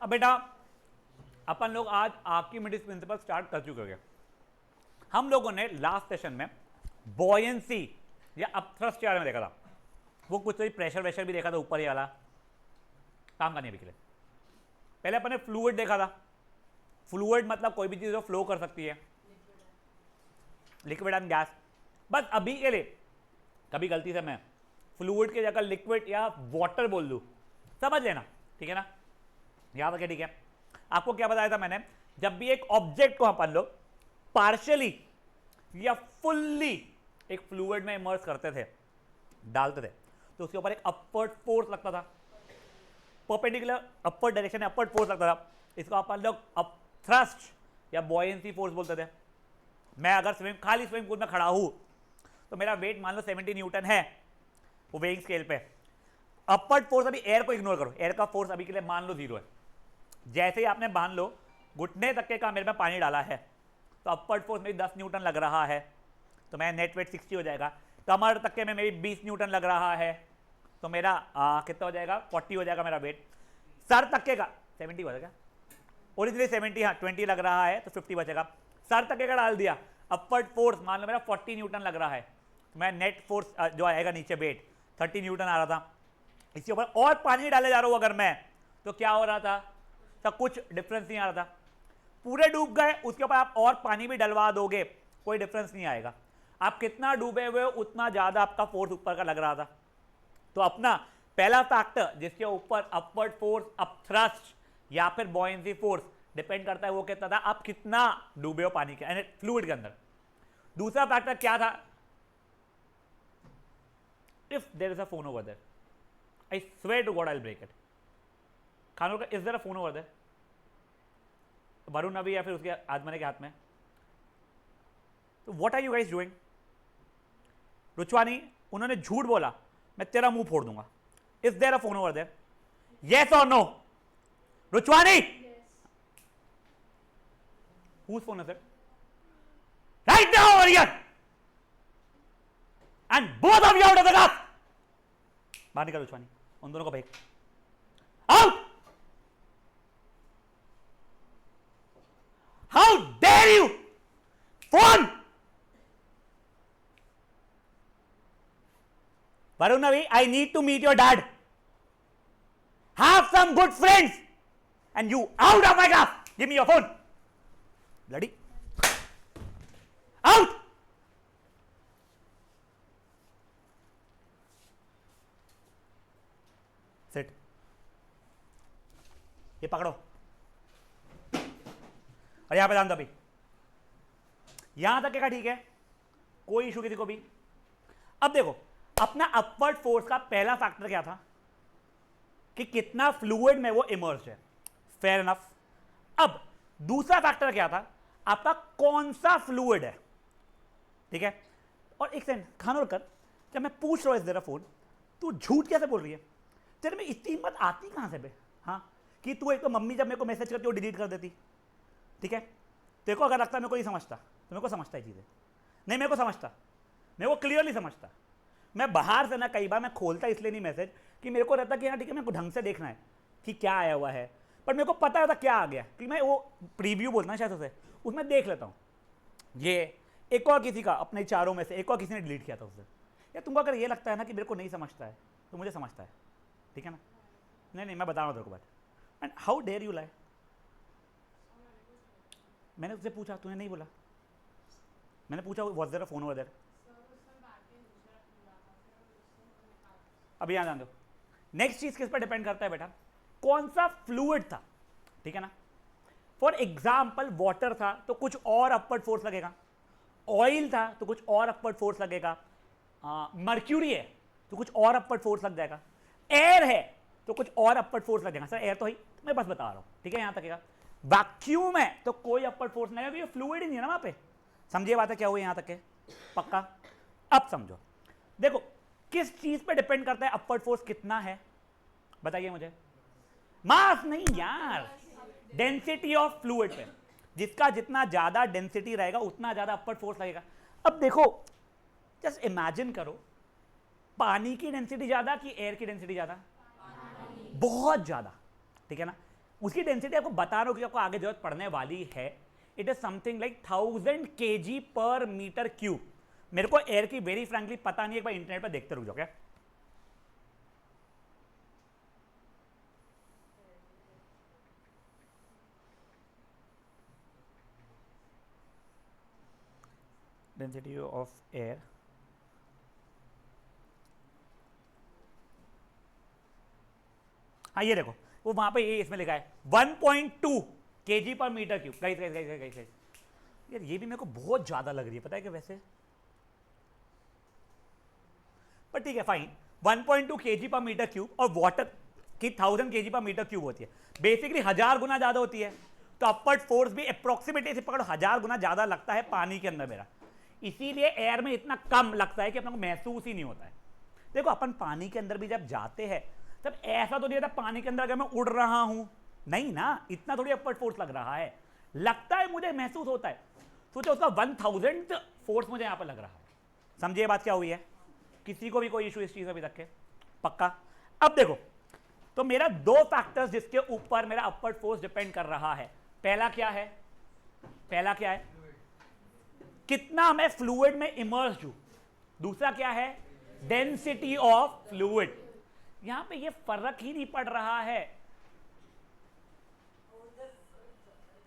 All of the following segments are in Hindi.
अब बेटा अपन लोग आज आर्किमिडीज प्रिंसिपल स्टार्ट कर चुके हैं। हम लोगों ने लास्ट सेशन में बॉयंसी या अपथ्रस्ट के बारे में देखा था। वो कुछ तो प्रेशर वेशर भी देखा था, ऊपर ही वाला काम करने के लिए। पहले अपन ने फ्लूइड देखा था। फ्लूइड मतलब कोई भी चीज जो फ्लो कर सकती है, लिक्विड एंड गैस। बस अभी के लिए कभी गलती से मैं फ्लूइड की जगह लिक्विड या वाटर बोल दूं, समझ लेना, ठीक है ना, याद रखे, ठीक है। आपको क्या बताया था मैंने, जब भी एक ऑब्जेक्ट को अपन लोग पार्शियली या फुल्ली एक फ्लूइड में इमर्स करते थे, डालते थे, तो उसके ऊपर एक अपवर्ड फोर्स लगता था, परपेंडिकुलर अपवर्ड डायरेक्शन में अपवर्ड फोर्स लगता था। इसको अपन लोग अपथ्रस्ट या बॉयंसी फोर्स बोलते थे। मैं अगर खाली स्विमिंग पूल में खड़ा हूं तो मेरा वेट मान लो 70 न्यूटन है, वो वेइंग स्केल पे। अपवर्ड फोर्स, अभी एयर को इग्नोर करो, एयर का फोर्स अभी के लिए मान लो 0 है। जैसे ही आपने मान लो घुटने तक के का मेरे में पानी डाला है तो अपवर्ड फोर्स मेरी 10 न्यूटन लग रहा है, तो मेरा नेट वेट 60 हो जाएगा। कमर तक के में मेरी 20 न्यूटन लग रहा है तो मेरा कितना हो जाएगा, 40 हो जाएगा मेरा वेट। सर तक के का 70 बचेगा, ओरिजिनली 70, हाँ 20 लग रहा है तो 50 बचेगा। सर तक के का डाल दिया, अपवर्ड फोर्स मान लो मेरा 40 न्यूटन लग रहा है, तो मैं नेट फोर्स जो आएगा नीचे वेट 30 न्यूटन आ रहा था। इसके ऊपर और पानी डाले जा रहा हूं अगर मैं, तो क्या हो रहा था, तो कुछ डिफरेंस नहीं आ रहा था। पूरे डूब गए, उसके ऊपर आप और पानी भी डलवा दोगे, कोई डिफरेंस नहीं आएगा। आप कितना डूबे हुए हो उतना ज्यादा आपका फोर्स ऊपर का लग रहा था। तो अपना पहला फैक्टर जिसके ऊपर अपवर्ड फोर्स, अपथ्रस्ट या फिर बॉयंसी फोर्स डिपेंड करता है, वो कहता था आप कितना डूबे हो पानी के यानी फ्लूइड के अंदर। दूसरा फैक्टर क्या था, if there is a phone over there, I swear to God I'll break it. खानों का is there a phone over there? Varun अभी या फिर उसके आजमने के हाथ में। तो what are you guys doing? रुचवानी, उन्होंने झूठ बोला, मैं तेरा मुंह फोड़ दूंगा। Is there a phone over there? Yes or no? रुचवानी? Yes. Whose phone is it? Right now over here. And both of you out of the class. बाहर निकल रुचवानी, उन दोनों को फेंक out. How dare you, phone. Varun अभी, I need to meet your dad, have some good friends and you out of my class, give me your phone, bloody out. Set, ये पकड़ो और यहां पे ध्यान दो। अभी यहां तक क्या ठीक है, कोई इशू किसी को भी। अब देखो अपना अपवर्ड फोर्स का पहला फैक्टर क्या था कि कितना फ्लूइड में वो इमर्स्ड है, फेयर इनफ। अब दूसरा फैक्टर क्या था, आपका कौन सा फ्लूइड है, ठीक है। और एक सेकंड खानोलकर, जब मैं पूछ रहा हूं इस जरा फोन, तू झूठ कैसे बोल रही है, तेरे में इतनी हिम्मत आती कहां से बे, हाँ, कि तू एक तो मम्मी जब मेरे को मैसेज करती वो डिलीट कर देती, ठीक है। तेरे को अगर लगता है मेरे को नहीं समझता तो मेरे को समझता है चीज़ें, नहीं मेरे को समझता, मेरे को क्लियरली समझता। मैं बाहर से ना कई बार मैं खोलता इसलिए नहीं मैसेज कि मेरे को रहता कि हाँ ठीक है मेरे को ढंग से देखना है कि क्या आया हुआ है, पर मेरे को पता रहता क्या आ गया, कि मैं वो प्रीव्यू बोलना शायद उसे, उसमें देख लेता हूँ। ये एक और किसी का अपने चारों में से एक और किसी ने डिलीट किया था उससे। या तुमको अगर ये लगता है ना कि मेरे को नहीं समझता है तो मुझे समझता है, ठीक है ना। नहीं मैं बता रहा हूँ तेरे को बात। And how dare you lie, मैंने उससे पूछा, तूने नहीं बोला। मैंने पूछा was there a phone over there. अब यहां ध्यान दो, नेक्स्ट चीज किस पर डिपेंड करता है बेटा, कौन सा फ्लूइड था, ठीक है ना। फॉर एग्जाम्पल वाटर था तो कुछ और अपवर्ड फोर्स लगेगा, ऑयल था तो कुछ और अपवर्ड फोर्स लगेगा, मर्क्यूरी है तो कुछ और अपवर्ड फोर्स लग जाएगा, एयर है तो कुछ और अपवर्ड फोर्स लगेगा। सर एयर तो ही मैं बस बता रहा हूं, ठीक है। यहां तक वैक्यूम है तो कोई अपवर्ड फोर्स नहीं है, फ्लूइड ही नहीं है ना वहां पे। समझिए बात है क्या हुई यहां तक के, पक्का। अब समझो, देखो किस चीज पे डिपेंड करता है अपवर्ड फोर्स कितना है, बताइए मुझे। मास नहीं यार, डेंसिटी ऑफ फ्लूइड पे। जिसका जितना ज्यादा डेंसिटी रहेगा उतना ज्यादा अपवर्ड फोर्स लगेगा। अब देखो जस्ट इमेजिन करो, पानी की डेंसिटी ज्यादा कि एयर की डेंसिटी ज्यादा, बहुत ज्यादा, ठीक है ना। उसकी डेंसिटी आपको बता रहा हूं कि आपको आगे जरूरत पड़ने वाली है। It is something like 1000 kg पर मीटर क्यूब। मेरे को एयर की वेरी फ्रैंकली पता नहीं है, एक बार इंटरनेट पर देखते रुक जाओ क्या। डेंसिटी ऑफ एयर, हाँ ये देखो वो वहां पे ये इसमें लिखा है 1.2 kg पर metre cube. Guys guys guys guys guys यार ये भी मेरे को बहुत ज्यादा लग रही है, पता है कि वैसे, पर ठीक है फाइन। 1.2 kg पर मीटर क्यूब और वाटर की 1000 kg पर मीटर क्यूब होती है, बेसिकली 1000 गुना ज्यादा होती है। तो अपवर्ड फोर्स भी अप्रोक्सीमेटली से पकड़ो 1000 गुना ज्यादा लगता है पानी के अंदर मेरा, इसीलिए एयर में इतना कम लगता है कि अपने को महसूस ही नहीं होता है। देखो अपन पानी के अंदर भी जब जाते हैं तब ऐसा तो नहीं होता पानी के अंदर अगर मैं उड़ रहा हूं, नहीं ना, इतना थोड़ी अपवर्ड फोर्स लग रहा है, लगता है मुझे, महसूस होता है। सोचो उसका 1000 फोर्स मुझे यहां पर लग रहा है। समझिए बात क्या हुई है? किसी को भी कोई इशू इस चीज अभी तक के? पक्का? अब देखो तो मेरा दो फैक्टर्स जिसके ऊपर मेरा अपवर्ड फोर्स डिपेंड कर रहा है। पहला क्या है? पहला क्या है? कितना मैं फ्लूइड में इमर्स्ड हूं। दूसरा क्या है? Density of fluid. यहां पे ये फर्क ही नहीं पड़ रहा है।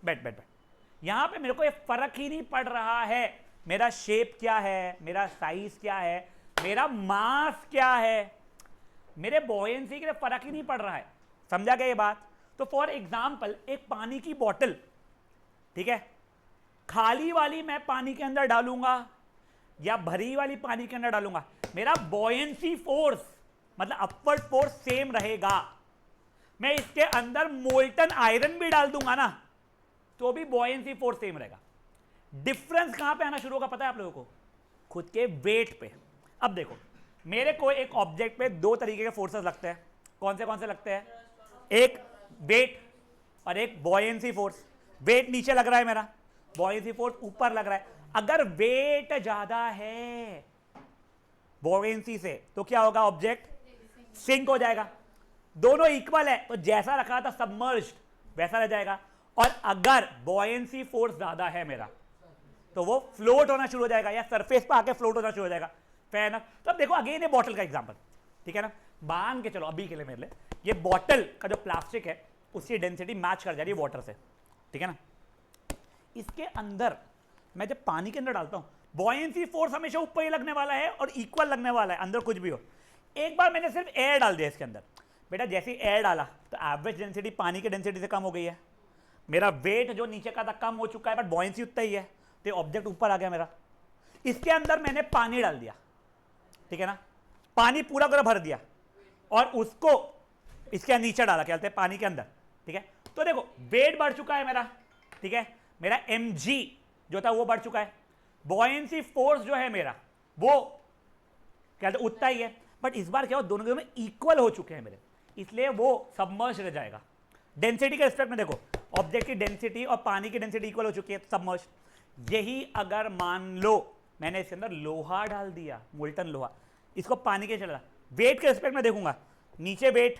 बैठ बैठ बैठ, यहां पे मेरे को ये फर्क ही नहीं पड़ रहा है मेरा शेप क्या है, मेरा साइज क्या है, मेरा मास क्या है, मेरे बॉयंसी के लिए फर्क ही नहीं पड़ रहा है। समझा गया ये बात? तो फॉर एग्जाम्पल एक पानी की बोतल, ठीक है, खाली वाली मैं पानी के अंदर डालूंगा या भरी वाली पानी के अंदर डालूंगा, मेरा बॉयंसी फोर्स मतलब अपवर्ड फोर्स सेम रहेगा। मैं इसके अंदर मोल्टन आयरन भी डाल दूंगा ना तो भी बॉयंसी फोर्स सेम रहेगा। डिफरेंस कहां पे आना शुरू होगा पता है आप लोगों को? खुद के वेट पे। अब देखो मेरे को एक ऑब्जेक्ट पे दो तरीके के फोर्सेस लगते हैं। कौन से लगते हैं? एक वेट और एक बॉयंसी फोर्स। वेट नीचे लग रहा है मेरा, बॉयंसी फोर्स ऊपर लग रहा है। अगर वेट ज्यादा है बॉयंसी से तो क्या होगा? ऑब्जेक्ट सिंक हो जाएगा। दोनों इक्वल है तो जैसा रखा था सबमर्ज्ड वैसा रह जाएगा। और अगर बॉयंसी फोर्स ज्यादा है मेरा तो वो फ्लोट होना शुरू हो जाएगा या सरफेस पर आके फ्लोट होना शुरू हो जाएगा। फेयर ना? तो अब देखो अगेन ये बॉटल का एग्जांपल, ठीक है ना, मान के चलो अभी के लिए मेरे लिए ये बॉटल का जो प्लास्टिक है उसकी डेंसिटी मैच कर जा रही है वाटर से, ठीक है ना। इसके अंदर मैं जब पानी के अंदर डालता हूं बॉयंसी फोर्स हमेशा ऊपर ही लगने वाला है और इक्वल लगने वाला है अंदर कुछ भी हो। एक बार मैंने सिर्फ एयर डाल दिया इसके अंदर, बेटा जैसे ही एयर डाला तो एवरेज डेंसिटी पानी की डेंसिटी से कम हो गई है। मेरा वेट जो नीचे का था कम हो चुका है बट बॉयंसी उतना ही है, तो ऑब्जेक्ट ऊपर आ गया मेरा। इसके अंदर मैंने पानी डाल दिया, ठीक है ना, पानी पूरा पूरा भर दिया और उसको इसके नीचे डाला, क्या बोलते हैं, पानी के अंदर, ठीक है। तो देखो वेट बढ़ चुका है मेरा, ठीक है, मेरा mg जो था वो बढ़ चुका है। बॉयंसी फोर्स जो है मेरा वो क्या कहते हैं उतना ही है, बट इस बार क्या हो दोनों में इक्वल हो चुके हैं मेरे, इसलिए वो सबमर्ज रह जाएगा। डेंसिटी के रिस्पेक्ट में देखो ऑब्जेक्ट की डेंसिटी और पानी की डेंसिटी इक्वल हो चुकी है, सबमर्ज। यही अगर मान लो मैंने इसके अंदर लोहा डाल दिया, मोल्टन लोहा, इसको पानी के चला, वेट के रिस्पेक्ट में देखूंगा नीचे वेट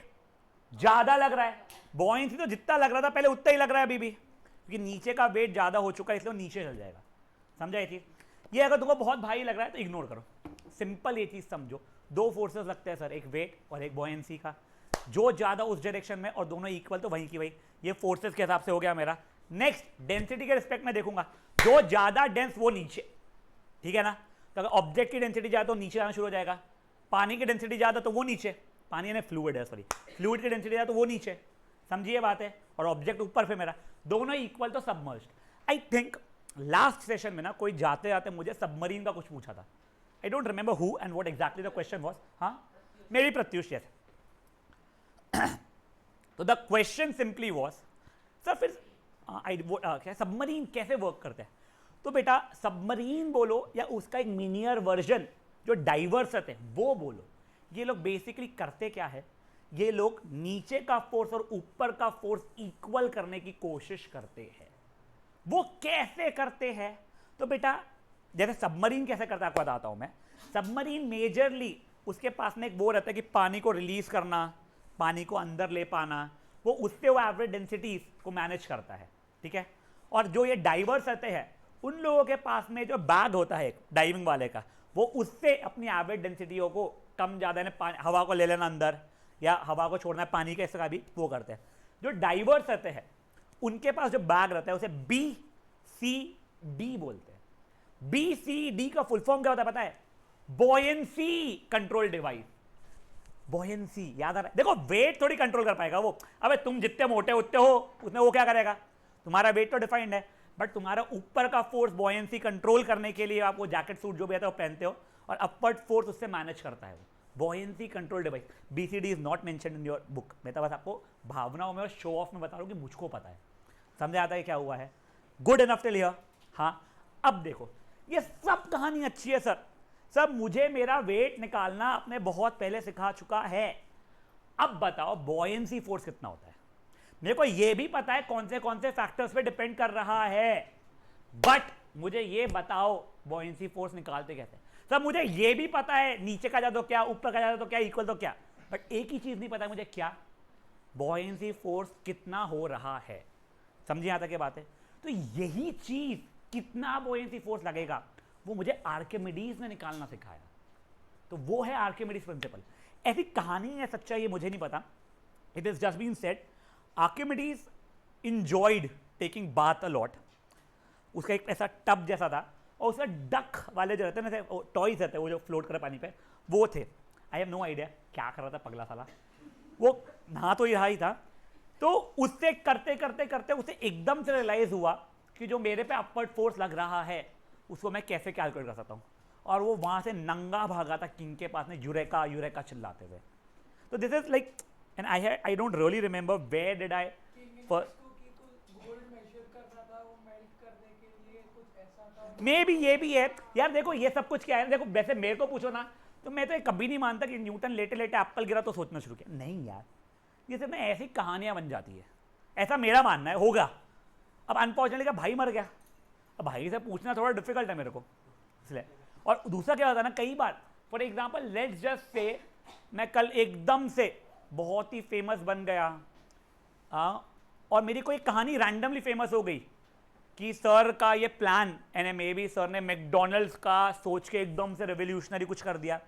ज्यादा लग रहा है, बॉयंसी तो जितना लग रहा था पहले उतना ही लग रहा है अभी भी, क्योंकि नीचे का वेट ज्यादा हो चुका है इसलिए नीचे चल जाएगा। समझा ये चीज? ये अगर तुमको बहुत भारी लग रहा है तो इग्नोर करो, सिंपल ये चीज समझो। दो फोर्सेस लगते हैं सर, एक वेट और एक बॉयंसी का, जो ज्यादा उस डायरेक्शन में और दोनों इक्वल तो वहीं की वही, ये फोर्सेस के हिसाब से हो गया मेरा। नेक्स्ट डेंसिटी के रिस्पेक्ट में देखूंगा, जो ज्यादा डेंस वो नीचे, ठीक है ना। तो अगर ऑब्जेक्ट की डेंसिटी ज्यादा तो नीचे आना शुरू हो जाएगा, पानी की डेंसिटी ज्यादा तो वो नीचे, पानी यानी फ्लूइड है, सॉरी फ्लूइड की डेंसिटी ज्यादा तो वो नीचे, समझिए बात है, और ऑब्जेक्ट ऊपर पे मेरा, दोनों इक्वल तो submerged. I think last session में ना कोई जाते जाते मुझे सबमरीन का कुछ पूछा था, I don't remember who and what exactly the question was. हाँ मेरी प्रत्युष यस। तो the question simply was sir फिर क्या सबमरीन कैसे वर्क करते हैं? तो बेटा सबमरीन बोलो या उसका एक मिनियर वर्जन जो डाइवर्सत है वो बोलो, ये लोग बेसिकली करते क्या है, ये लोग नीचे का फोर्स और ऊपर का फोर्स इक्वल करने की कोशिश करते हैं। वो कैसे करते हैं? तो बेटा जैसे सबमरीन कैसे करता है आपको बताता हूं मैं। सबमरीन मेजरली उसके पास में एक वो रहता है कि पानी को रिलीज करना, पानी को अंदर ले पाना, वो उससे वो एवरेज डेंसिटीज को मैनेज करता है, ठीक है। और जो ये डाइवर सतह है, उन लोगों के पास में जो बैग होता है डाइविंग वाले का, वो उससे अपनी एवरेज डेंसिटियों को कम ज़्यादा हवा को ले लेना अंदर या हवा को छोड़ना पानी के इसका भी वो करते हैं। जो डाइवर सतह है उनके पास जो बैग रहता है उसे BCD बोलते हैं। BCD का फुल फॉर्म क्या होता है पता है? Buoyancy control device. बॉयंसी याद आ रहा है? देखो वेट थोड़ी कंट्रोल कर पाएगा वो, अबे तुम जितने मोटे उतने हो उसमें वो क्या करेगा? तुम्हारा वेट तो डिफाइंड है, बट तुम्हारा ऊपर का फोर्स बॉयंसी कंट्रोल करने के लिए आप वो जैकेट सूट जो भी आता है वो पहनते हो, और अपवर्ड फोर्स उससे मैनेज करता है वो buoyancy control device. BCD is not mentioned in your book. मैं तो बस आपको भावनाओं में और शो ऑफ में बता रहा हूँ कि मुझको पता है। समझ आता है क्या हुआ है? Good enough till here. हाँ, अब देखो ये सब कहानी अच्छी है सर, सब मुझे मेरा वेट निकालना आपने बहुत पहले सिखा चुका है। अब बताओ बॉयंसी फोर्स कितना होता है? मेरे को ये भी पता है कौन से फैक्टर्स पे डिपेंड कर रहा है, बट मुझे ये बताओ बॉयंसी फोर्स निकालते कैसे? सब मुझे ये भी पता है नीचे का जा तो क्या, ऊपर का जा तो क्या, इक्वल तो क्या, बट एक ही चीज नहीं पता है मुझे, क्या? बॉयंसी फोर्स कितना हो रहा है। समझिए आता क्या बात है? तो यही चीज कितना बॉयंसी फोर्स लगेगा वो मुझे आर्किमिडीज ने निकालना सिखाया। तो वो है आर्किमिडीज प्रिंसिपल। ऐसी कहानी है, सच्चाई ये मुझे नहीं पता, it is just been said Archimedes enjoyed taking bath a lot. उसका एक ऐसा टब जैसा था और उसका डक वाले जो रहते हैं ना टॉयज रहते हैं वो जो फ्लोट कर पानी पे, वो थे। आई हैव नो आइडिया क्या कर रहा था पगला साला, वो नहा तो यहाँ ही था। तो उससे करते करते करते उसे एकदम से रियलाइज हुआ कि जो मेरे पे अपवर्ड फोर्स लग रहा है उसको मैं कैसे कैलकुलेट कर सकता हूँ, और वो वहाँ से नंगा भागा था किंग के पास में यूरेका यूरेका चिल्लाते हुए। तो this is like, and I don't really remember where did I may be ये भी है यार। देखो ये सब कुछ क्या है, देखो वैसे मेरे को पूछो ना तो मैं तो कभी नहीं मानता कि न्यूटन लेटे लेटे एप्पल गिरा तो सोचना शुरू किया, नहीं यार, ये सब ना ऐसी कहानियां बन जाती है, ऐसा मेरा मानना है। होगा अब अनफॉर्चुनेटली का भाई मर गया, अब भाई से पूछना थोड़ा डिफिकल्ट है मेरे को इसलिए। और दूसरा क्या होता है ना, कई बार फॉर एग्जाम्पल लेट्स जस्ट से मैं कल एकदम से बहुत ही फेमस बन गया और मेरी कोई कहानी रैंडमली फेमस हो गई कि सर का ये plan, and may be sir ने मैकडोनल्ड्स का सोच के एकदम से रेवोल्यूशनरी कुछ कर दिया,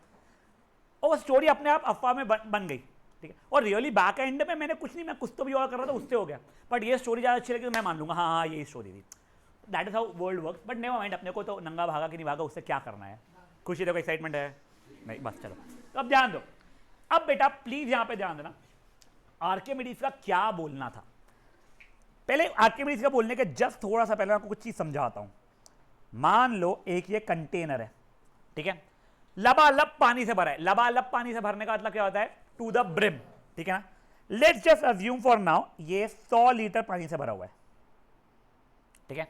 और वो स्टोरी अपने आप अफवाह में बन गई, ठीक है। और रियली बैक एंड में मैंने कुछ नहीं, मैं कुछ तो भी और कर रहा था, उससे हो गया, बट ये स्टोरी ज़्यादा अच्छी लगी तो मैं मान लूंगा हाँ हाँ यही स्टोरी थी। That is how world works. But never mind, अपने को तो नंगा भागा कि नहीं भागा उससे क्या करना है, खुशी देखो एक्साइटमेंट है नहीं, बस चलो। तो अब ध्यान दो, अब बेटा प्लीज यहाँ पे ध्यान देना आर्किमिडीज का क्या बोलना था। पहले आर्किमिडीज का बोलने के जस्ट थोड़ा सा पहले आपको कुछ चीज समझाता हूं। मान लो एक ये कंटेनर है, ठीक है, लबालब पानी से भरा है। लबालब पानी से भरने का मतलब क्या होता है? टू द ब्रिम, ठीक है ना। Let's just assume for now ये 100 लीटर पानी से भरा हुआ है, ठीक है।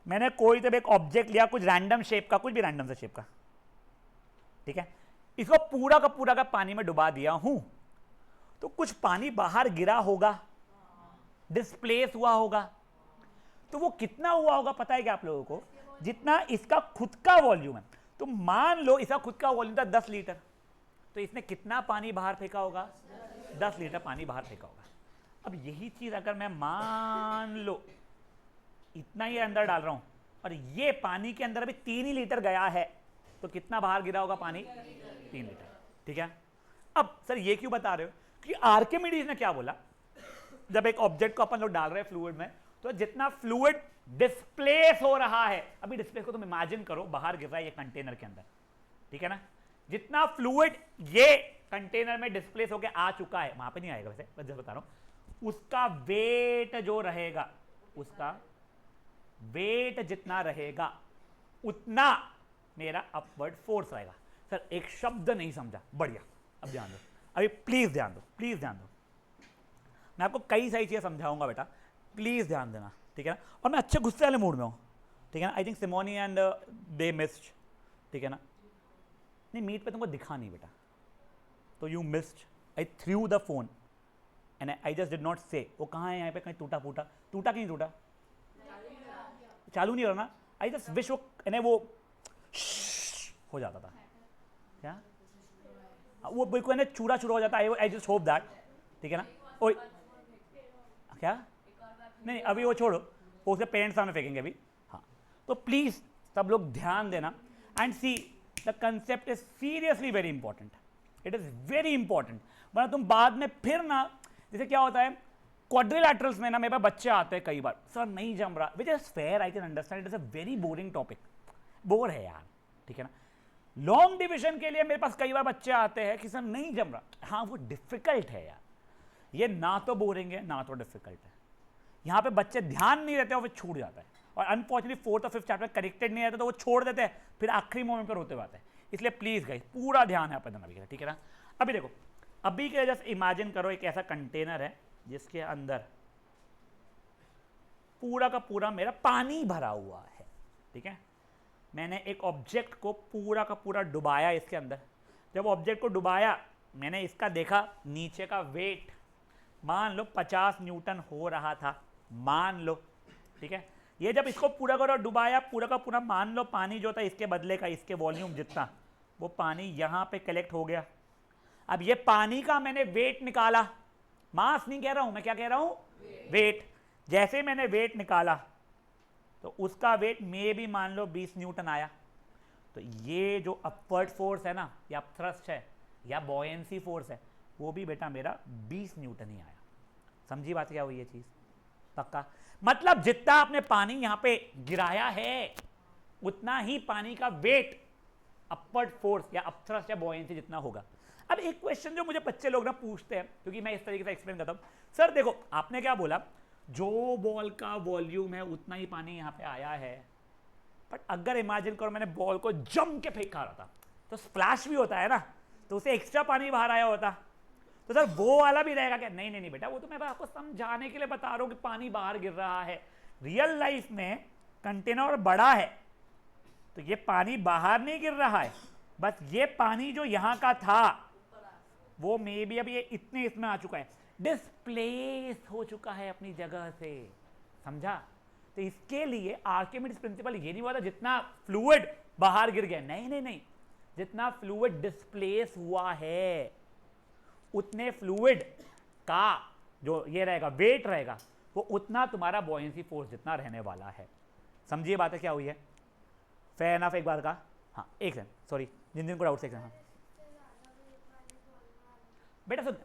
मैंने कोई तो एक ऑब्जेक्ट लिया, कुछ रैंडम शेप का, कुछ भी रैंडम से शेप का, ठीक है, इसको पूरा का पानी में डुबा दिया हूं, तो कुछ पानी बाहर गिरा होगा, डिस्प्लेस हुआ होगा। तो वो कितना हुआ होगा पता है क्या आप लोगों को? जितना इसका खुद का वॉल्यूम है। तो मान लो इसका खुद का वॉल्यूम था 10 लीटर, तो इसने कितना पानी बाहर फेंका होगा? 10 लीटर पानी बाहर फेंका होगा। अब यही चीज अगर मैं मान लो इतना ही अंदर डाल रहा हूं और ये पानी के अंदर अभी 3 ही लीटर गया है, तो कितना बाहर गिरा होगा पानी? 3 लीटर, ठीक है। अब सर ये क्यों बता रहे हो? कि आर्किमिडीज ने क्या बोला, जब एक ऑब्जेक्ट को अपन लोग डाल रहे हैं फ्लूइड में, तो जितना फ्लूइड डिस्प्लेस हो रहा है, अभी डिस्प्लेस को तुम इमेजिन करो, बाहर गिर रहा है ये कंटेनर के अंदर, ठीक है ना, जितना फ्लूइड ये कंटेनर में डिस्प्लेस होकर आ चुका है, वहां पे नहीं आएगा वैसे, मैं जस्ट बता रहा हूं, उसका वेट जो रहेगा, उसका वेट जितना रहेगा उतना मेरा अपवर्ड फोर्स रहेगा। सर एक शब्द नहीं समझा, बढ़िया, अब ध्यान दो, अभी प्लीज ध्यान दो, प्लीज ध्यान दो, मैं आपको कई सारी चीजें समझाऊंगा बेटा, प्लीज ध्यान देना, ठीक है ना। और मैं अच्छे गुस्से वाले मूड में हूँ, ठीक है ना। I think Simoni and they missed, ठीक है ना। नहीं मीट पे तुमको दिखा नहीं बेटा, तो you missed, I through the phone and I just did not से वो कहाँ है, यहाँ पे कहीं टूटा फूटा, टूटा कहीं टूटा, चालू नहीं हो रहा ना। आई जस्ट विश वो हो जाता था, क्या वो बिल्कुल चूरा चूरा हो जाता है। आई जस्ट होप दैट, ठीक है ना। ओए क्या नहीं, अभी वो छोड़ो, वो उसके पेरेंट्स सामने फेंकेंगे अभी। हाँ, तो प्लीज सब लोग ध्यान देना and see the concept is seriously very important, it is very important. वरना तुम बाद में फिर ना, जैसे क्या होता है क्वाड्रिलैटरल्स में ना, मेरे पास बच्चे आते हैं कई बार, सर नहीं जम रहा, which is fair, I can understand, it is a very boring topic, bore है यार, ठीक है ना। लॉन्ग डिविजन के लिए मेरे पास कई बार बच्चे आते हैं कि सर नहीं जम रहा, हाँ वो डिफिकल्ट है यार, ये ना तो बोरिंग है ना तो डिफिकल्ट है, यहाँ पे बच्चे ध्यान नहीं रहते और फिर छूट जाता है, और अनफॉर्चुनेटली फोर्थ और फिफ्थ चैप्टर करेक्टेड नहीं रहता तो वो छोड़ देते हैं, फिर आखिरी मोमेंट पर रोते हुए, इसलिए प्लीज गाइस पूरा ध्यान है अपन अभी के, ठीक है ना। अभी देखो, अभी के जस्ट इमेजिन करो एक ऐसा कंटेनर है जिसके अंदर पूरा का पूरा मेरा पानी भरा हुआ है, ठीक है। मैंने एक ऑब्जेक्ट को पूरा का पूरा डुबाया इसके अंदर, जब ऑब्जेक्ट को डुबाया मैंने इसका देखा नीचे का वेट मान लो 50 न्यूटन हो रहा था, मान लो, ठीक है। ये जब इसको पूरा का डुबाया, पूरा का पूरा मान लो पानी जो था इसके बदले का, इसके वॉल्यूम जितना, वो पानी यहाँ पे कलेक्ट हो गया। अब ये पानी का मैंने वेट निकाला, मास नहीं कह रहा हूं मैं, क्या कह रहा हूं, वेट। जैसे मैंने वेट निकाला तो उसका वेट मे भी मान लो 20 न्यूटन आया, तो ये जो अपवर्ड फोर्स है ना, या थ्रस्ट है या बॉयंसी फोर्स है, वो भी बेटा मेरा 20 न्यूटन ही आया। समझी बात क्या हुई ये चीज, पक्का? मतलब जितना आपने पानी यहां पे गिराया है उतना ही पानी का वेट अपवर्ड फोर्स या अपथ्रस्ट या बॉयंसी जितना होगा। अब एक क्वेश्चन जो मुझे बच्चे लोग ना पूछते हैं, क्योंकि मैं इस तरीके से एक्सप्लेन करता हूं, सर देखो आपने क्या बोला, जो बॉल का वॉल्यूम है उतना ही पानी यहां पे आया है, बट अगर इमेजिन करो मैंने बॉल को जम के फेंका रहा था तो स्प्लैश भी होता है ना, तो उसे एक्स्ट्रा पानी बाहर आया होता, तो सर वो वाला भी रहेगा क्या? नहीं नहीं नहीं बेटा, वो तो मैं आपको समझाने के लिए बता रहा हूं कि पानी बाहर गिर रहा है। रियल लाइफ में कंटेनर बड़ा है तो ये पानी बाहर नहीं गिर रहा है, बस ये पानी जो यहां का था वो मे बी अभी ये इतने इसमें आ चुका है, डिस्प्लेस हो चुका है अपनी जगह से, समझा? तो इसके लिए आर्किमिडीज प्रिंसिपल ये नहीं हुआ था जितना फ्लूइड बाहर गिर गया, नहीं नहीं नहीं, जितना फ्लूइड डिस्प्लेस हुआ है उतने फ्लूइड का जो ये रहेगा वेट रहेगा, वो उतना तुम्हारा बॉयंसी फोर्स जितना रहने वाला है। समझिए बातें क्या हुई है, फेयर एनफ एक बार का। हाँ एक सेकंड, सॉरी जिन जिन को डाउट सेक्शन। हाँ बेटा सुन,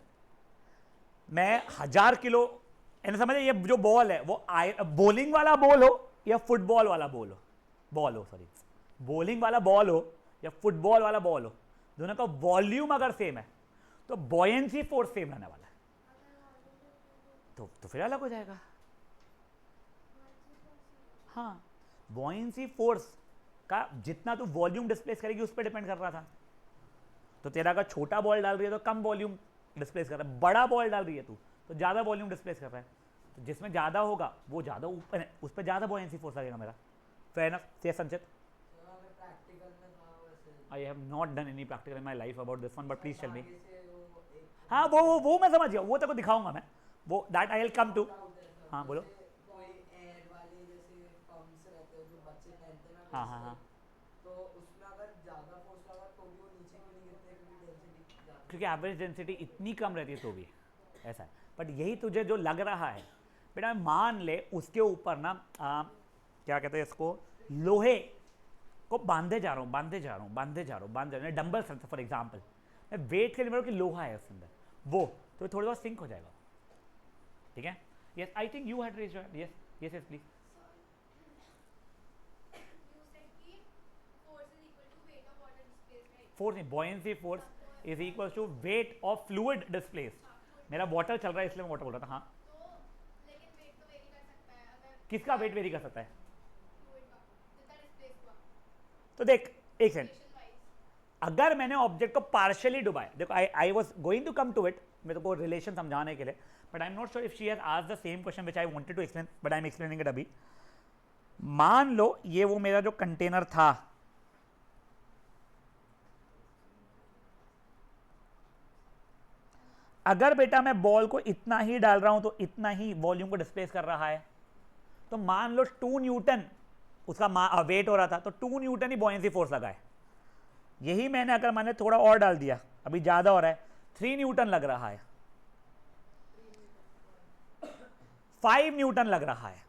मैं 1000 किलो यानी समझे, ये जो बॉल है वो बॉलिंग वाला बॉल हो या फुटबॉल वाला बॉल हो, सॉरी बॉलिंग वाला बॉल हो या फुटबॉल वाला बॉल हो, दोनों का वॉल्यूम अगर सेम है तो बॉयंसी फोर्स सेम रहने वाला है, तो फिर अलग हो जाएगा। हाँ, बॉयंसी फोर्स का जितना तू वॉल्यूम डिस्प्लेस करेगी उस पर डिपेंड कर रहा था, तो तेरा अगर छोटा बॉल डाल रही है तो कम वॉल्यूम डिस्प्लेस कर रहा है, बड़ा बॉल डाल रही है तू तो ज्यादा वॉल्यूम डिस्प्लेस कर रहा है, तो जिसमें ज्यादा होगा वो ज्यादा ऊपर है, उस पर ज्यादा बॉयंसी फोर्स लगेगा मेरा। फेयर एनफ, से संचित। I have not done any practical in my life about this one, but please tell me. हाँ वो मैं समझ गया, वो तेरे को दिखाऊंगा मैं, वो that I will come to। हाँ बोलो। हाँ हाँ हाँ, तो उसमें अगर ज्यादा फोर्स लगा तो भी वो नीचे क्यों नहीं गिरते, क्योंकि डेंसिटी ज्यादा, क्योंकि एवरेज डेंसिटी इतनी कम रहती है तो भी ऐसा है। बट यही तुझे जो लग रहा है बेटा, मान ले उसके ऊपर ना क्या कहते हैं इसको, लोहे को बांधे जा रहा हूँ, डंबल फॉर एग्जाम्पल, मैं वेट के लिए कि लोहा है उसके अंदर, वो तो थोड़ा बहुत सिंक हो जाएगा, ठीक है। Yes I think you had raised your hand, yes yes yes please. Force नहीं, buoyancy force is equal to weight of fluid displaced. मेरा वाटर चल रहा है इसलिए मैं वाटर बोल रहा था। हाँ, किसका वेट वेरी कर सकता है? तो देख एक सेकंड, अगर मैंने ऑब्जेक्ट को पार्शियली डुबाया, देखो I was going to come to it, मैं तो रिलेशन समझाने के लिए, but I am not sure if she has asked the same question which I wanted to explain, but I am explaining it अभी। मान लो ये वो मेरा जो कंटेनर था, अगर बेटा मैं बॉल को इतना ही डाल रहा हूं तो इतना ही वॉल्यूम को डिस्प्लेस कर रहा है, तो मान लो 2 न्यूटन उसका वेट हो रहा था, तो 2 न्यूटन ही बॉयंसी फोर्स लगा है। यही मैंने थोड़ा और डाल दिया, अभी ज्यादा हो रहा है, 3 न्यूटन लग रहा है। 5 न्यूटन लग रहा है,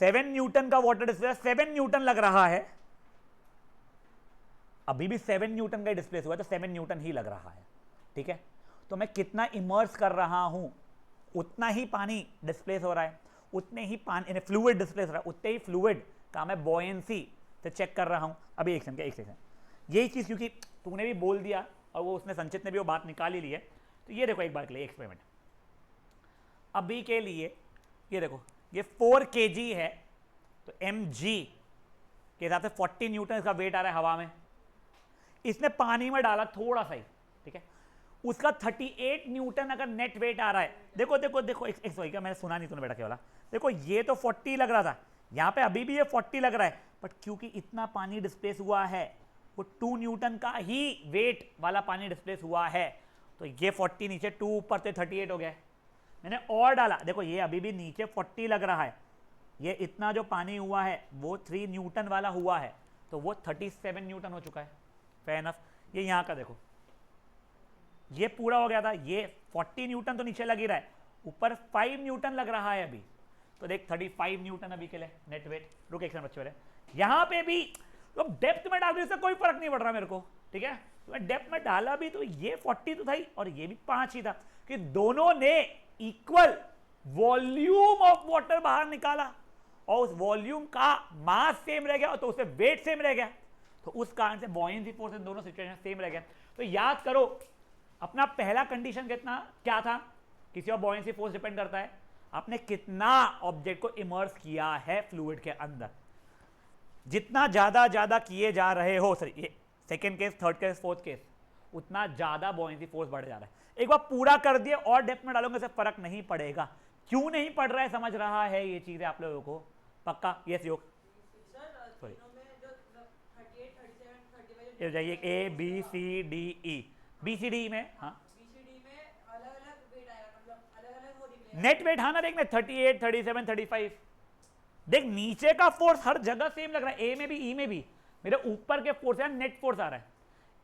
7 न्यूटन का वाटर डिस्प्लेस 7 न्यूटन लग रहा है, अभी भी 7 न्यूटन का डिस्प्लेस हुआ है तो 7 न्यूटन ही लग रहा है, ठीक है। तो मैं कितना इमर्स कर रहा हूं उतना ही पानी डिस्प्लेस हो रहा है, उतने ही पानी फ्लूइड डिस्प्लेस हो रहा है, उतने ही फ्लूइड का मैं बॉयंसी से चेक कर रहा हूं। अभी एक सेकंड यही चीज क्योंकि तूने भी बोल दिया और वो उसने संचित ने भी वो बात निकाल ही ली है, तो ये देखो एक बार के लिए एक्सपेरिमेंट अभी के लिए, ये देखो ये 4 kg है तो mg के हिसाब से 40 न्यूटन इसका वेट आ रहा है हवा में, इसने पानी में डाला थोड़ा सा ही, ठीक है, उसका 38 न्यूटन अगर नेट वेट आ रहा है। देखो देखो देखो एक क्या मैंने सुना नहीं तूने बेटा क्या बोला, देखो ये तो 40 लग रहा था, यहां पे अभी भी ये 40 लग रहा है, बट क्योंकि इतना पानी डिस्प्लेस हुआ है वो 2 न्यूटन का ही वेट वाला पानी डिस्प्लेस हुआ है, तो ये 40 नीचे 2 ऊपर से 38 हो गया। मैंने और डाला, देखो ये अभी भी नीचे 40 लग रहा है, ये इतना जो पानी हुआ है वो 3 न्यूटन वाला हुआ है, तो वो 37 न्यूटन हो चुका है। Fair enough. ये यहाँ का देखो ये पूरा हो गया था, ये 40 न्यूटन तो नीचे लग ही रहा है, ऊपर 5 न्यूटन लग रहा है अभी, तो देख 35 न्यूटन अभी के लिए नेट वेट। रुक एक सेकंड बच्चे मेरे, यहाँ पे भी तो डेप्थ में डालने से कोई फर्क नहीं पड़ रहा मेरे को, ठीक है, तो मैं डेप्थ में डाला भी तो ये 40 तो था ही और ये भी 5 ही था, कि दोनों ने इक्वल वॉल्यूम ऑफ वाटर बाहर निकाला और उस वॉल्यूम का मास सेम रह गया तो उससे वेट सेम रह गया, तो उस कारण से बॉयंसी फोर्स इन दोनों सिचुएशन सेम रह गया। तो याद करो अपना पहला कंडीशन कितना क्या था, किसी और बॉयंसी फोर्स डिपेंड करता है, आपने कितना ऑब्जेक्ट को इमर्स किया है फ्लूइड के अंदर, जितना ज्यादा किए जा रहे हो, सॉरी ये second case, third case, fourth case, उतना ज्यादा बॉयंसी फोर्स बढ़ जा रहा है। एक बार पूरा कर दिए और डेप्थ में डालोगे से फर्क नहीं पड़ेगा। क्यों नहीं पड़ रहा है समझ रहा है ये चीजें आप लोगों को पक्का? यस योग सॉरी ये जाइए A B C D E, B C D में हाँ नेट वेट हाँ ना देखने 38 37 35, देख नीचे का फोर्स हर जगह सेम लग रहा है, ए में भी ई में भी, मेरे ऊपर के फोर्स है नेट फोर्स आ रहा है,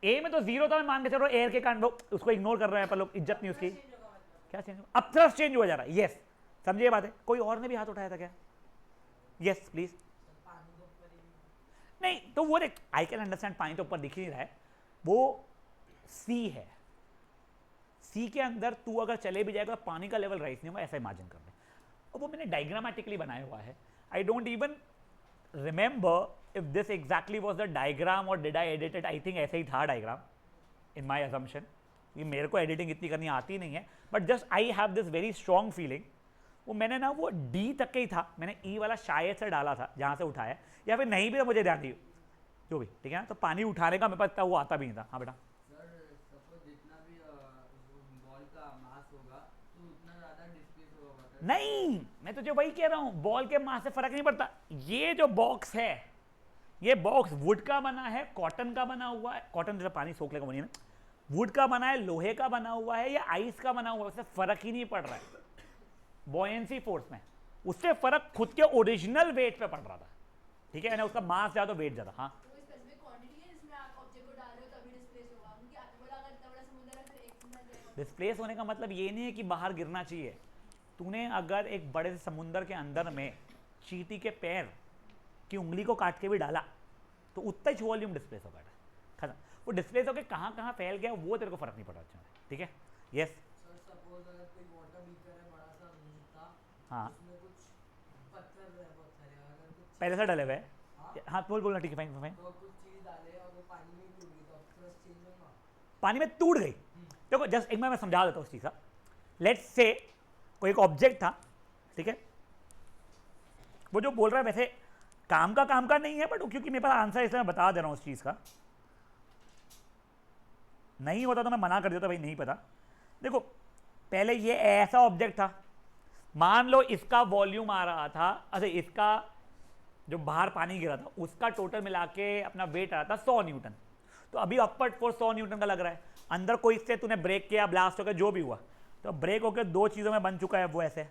ए में तो 0 था, मैं मान के चल रहा हूं एयर के कारण उसको इग्नोर कर रहे हैं पर लोग, इज्जत नहीं उसकी, क्या चेंज, अब थ्रस्ट चेंज हो जा रहा है। यस समझिए बात है। कोई और ने भी हाथ उठाया था क्या? Yes please. नहीं तो वो देख आई कैन अंडरस्टैंड, पानी तो ऊपर दिख ही नहीं रहा है, वो सी है, सी के अंदर तू अगर चले भी जाएगा पानी का लेवल राइज नहीं होगा, ऐसा इमेजिन कर ले, और वो मैंने डायग्रामेटिकली बनाया हुआ है। I don't even remember if this exactly was the diagram और did I edit it, I think ऐसे ही था डायग्राम इन माई असम्पशन, ये मेरे को एडिटिंग इतनी करनी आती नहीं है, but just I have this very strong feeling. वो मैंने ना वो डी तक के ही था, मैंने ई वाला शायद से डाला था जहाँ से उठाया, या फिर नहीं भी तो मुझे ध्यान नहीं, जो भी ठीक है ना, तो पानी उठाने का मेरे पास वो आता भी नहीं था। हाँ बेटा नहीं, मैं तुझे वही कह रहा हूं, बॉल के मास से फर्क नहीं पड़ता। ये जो बॉक्स है, ये बॉक्स वुड का बना है, कॉटन का बना हुआ है, कॉटन जैसा पानी सोख लेगा बनी ना, वुड का बना है, लोहे का बना हुआ है या आइस का बना हुआ है, उससे फर्क ही नहीं पड़ रहा है बॉयंसी फोर्स में, उससे फर्क खुद के ओरिजिनल वेट पे पड़ रहा था, ठीक है ना, उसका मास ज्यादा वेट ज्यादा। हाँ डिस्प्लेस होने का मतलब ये नहीं है कि बाहर गिरना चाहिए, तूने अगर एक बड़े से समुंदर के अंदर में चींटी के पैर की उंगली को काट के भी डाला तो उतना ही वॉल्यूम डिस्प्लेस होगा, खत्म। वो डिस्प्लेस होकर कहाँ कहाँ फैल गया वो तेरे को फर्क नहीं पड़ा, अच्छा ठीक है। यस हाँ पहले से डले हुए, हाँ बोल बोलना, ठीक है फाइन फाइन। पानी में टूट गई, देखो जस्ट एक मैं समझा देता हूँ उस चीज़ का। लेट्स से कोई एक ऑब्जेक्ट था, ठीक है, वो जो बोल रहा है वैसे काम का नहीं है, बट क्योंकि मेरे पास आंसर इसलिए मैं बता दे रहा हूँ उस चीज़ का, नहीं होता तो मैं मना कर देता भाई नहीं पता। देखो पहले ये ऐसा ऑब्जेक्ट था, मान लो इसका वॉल्यूम आ रहा था, अच्छा इसका जो बाहर पानी गिरा था उसका टोटल मिला के अपना वेट आ रहा था 100 न्यूटन, तो अभी अपवर्ड फोर्स 100 न्यूटन का लग रहा है, अंदर कोई इससे तूने ब्रेक किया, ब्लास्ट हो गया, जो भी हुआ, तो ब्रेक होकर 2 चीज़ों में बन चुका है वो ऐसे,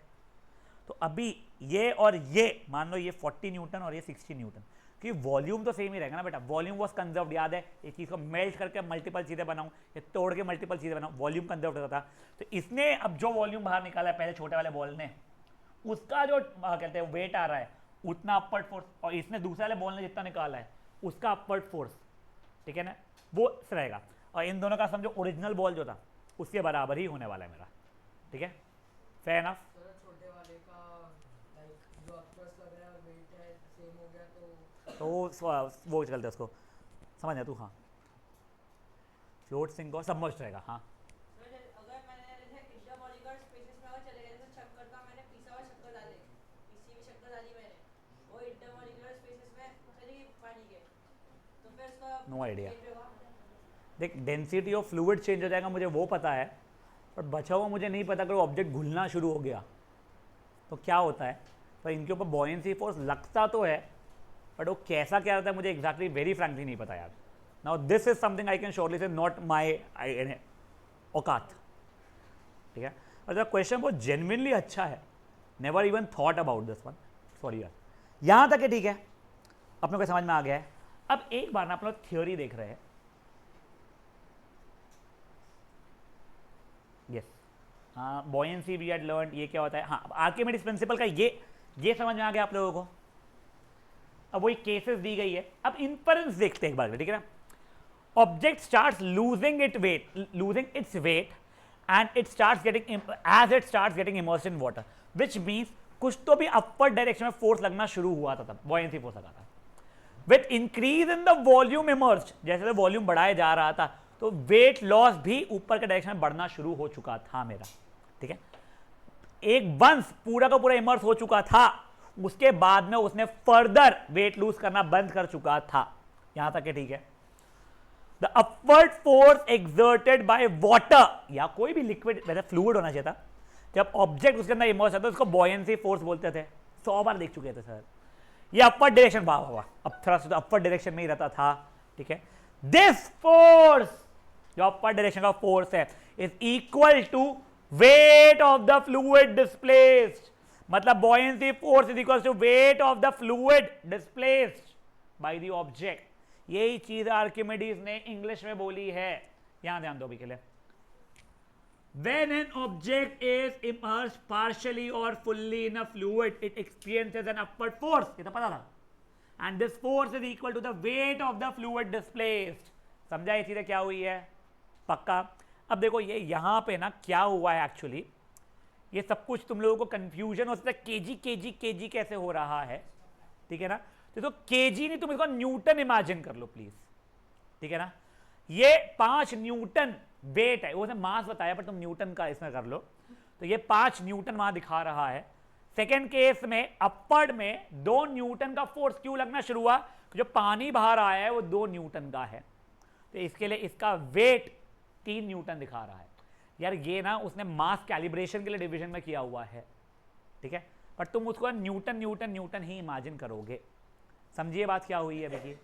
तो अभी ये और ये मान लो ये 40 न्यूटन और ये 60 न्यूटन, कि वॉल्यूम तो सेम ही रहेगा ना बेटा, वॉल्यूम वाज कंजर्व्ड, याद है, एक चीज को मेल्ट करके मल्टीपल चीजें बनाऊं या तोड़ के मल्टीपल चीजें बनाऊं, वॉल्यूम कंजर्व्ड होता था। तो इसने अब जो वॉल्यूम बाहर निकाला है पहले छोटे वाले बॉल ने, उसका जो कहते हैं वेट आ रहा है उतना अपवर्ड फोर्स, और इसने दूसरे वाले बॉल ने जितना निकाला है उसका अपवर्ड फोर्स, ठीक है ना, वो रहेगा। और इन दोनों का समझो ओरिजिनल बॉल जो था उसके बराबर ही होने वाला है मेरा, ठीक है, फेयर एनफ। सर छोटे वाले का लाइक जो अपवर्ड्स लग रहा है और वेट है सेम हो गया तो वो चलते उसको समझ तू, हाँ, फ्लोट सिंक और सबमर्ज्ड रहेगा, हाँ। अगर मैंने जैसे इंटरमॉलिक्यूलर स्पेसेस में अगर चले गए, जैसे शक्कर का मैंने पीसा हुआ शक्कर डाले, पीसी हुई शक्कर डाली मैंने, वो इंटरमॉलिक्यूलर स्पेसेस में चली गई पानी के, तो फिर उसका नो आइडिया। change होगा। देख डेंसिटी ऑफ फ्लूइड चेंज हो जाएगा मुझे वो पता है, पर बचा हुआ मुझे नहीं पता, अगर वो ऑब्जेक्ट घुलना शुरू हो गया तो क्या होता है। तो इनके ऊपर बॉयंसी फोर्स लगता तो है, बट वो कैसा क्या रहता है मुझे एग्जैक्टली वेरी फ्रैंकली नहीं पता यार। Now this is something I can surely से नॉट माई औकात, ठीक है। और द क्वेश्चन बहुत जेन्युइनली अच्छा है, never even thought about this one, sorry यार। यहाँ तक है, ठीक है, अपने को समझ में आ गया है। अब एक बार ना आप लोग थ्योरी देख रहे हैं, yes, buoyancy we had learn, ये क्या होता है, हाँ, आर्किमिडीज प्रिंसिपल का ये समझ में आ गया आप लोगों को। अब वही केसेस दी गई है, अब इन्फरेंस देखते हैं एक बार, ठीक है ना। Object starts losing its weight and it starts getting immersed in water, which means कुछ तो भी अपर डायरेक्शन में फोर्स लगना शुरू हुआ था, तब बॉयंसी फोर्स लगा था। With increase in the volume immersed, जैसे वॉल्यूम बढ़ाया जा रहा था तो वेट लॉस भी ऊपर के डायरेक्शन में बढ़ना शुरू हो चुका था मेरा, ठीक है। एक वंस पूरा का पूरा इमर्स हो चुका था, उसके बाद में उसने फर्दर वेट लूज करना बंद कर चुका था, यहां तक है, ठीक है। The upward force exerted by water या कोई भी लिक्विड, वैसे फ्लूइड होना चाहिए था, जब ऑब्जेक्ट उसके अंदर इमर्स होता है उसको बॉयंसी फोर्स बोलते थे, 100 बार देख चुके थे सर। ये अपवर्ड डायरेक्शन, वाह, अब थोड़ा सा अपवर्ड डायरेक्शन में ही रहता था, ठीक है। दिस फोर्स जो अपर डायरेक्शन का फोर्स है is equal to weight of the fluid displaced, मतलब buoyancy force is equal to weight of the fluid displaced by the object. यही चीज आर्किमिडीज ने इंग्लिश में बोली है, यहां ध्यान दो अभी के लिए। When an object is immersed partially or fully in a fluid, it experiences an upward force, ये तो पता था, and this force is equal to the weight of the fluid displaced। समझा ये चीजें क्या हुई है, पक्का। अब देखो ये यहाँ पे ना क्या हुआ है एक्चुअली, ये सब कुछ तुम लोगों को कंफ्यूजन हो सकता है, केजी कैसे हो रहा है, ठीक है ना। तो केजी नहीं, तुम इसको न्यूटन इमेजिन कर लो प्लीज, ठीक है ना। ये 5 न्यूटन वेट है, वो मास बताया पर तुम न्यूटन का इसमें कर लो, तो ये 5 न्यूटन वहां दिखा रहा है। सेकेंड केस में अपवर्ड में 2 न्यूटन का फोर्स क्यों लगना शुरू हुआ, जो पानी बाहर आया है वो 2 न्यूटन का है, तो इसके लिए इसका वेट 3 न्यूटन दिखा रहा है। यार ये ना उसने मास कैलिब्रेशन के लिए डिवीजन में किया हुआ है, ठीक है, पर तुम उसको न्यूटन ही इमेजिन करोगे। समझिए बात क्या हुई है देखिए,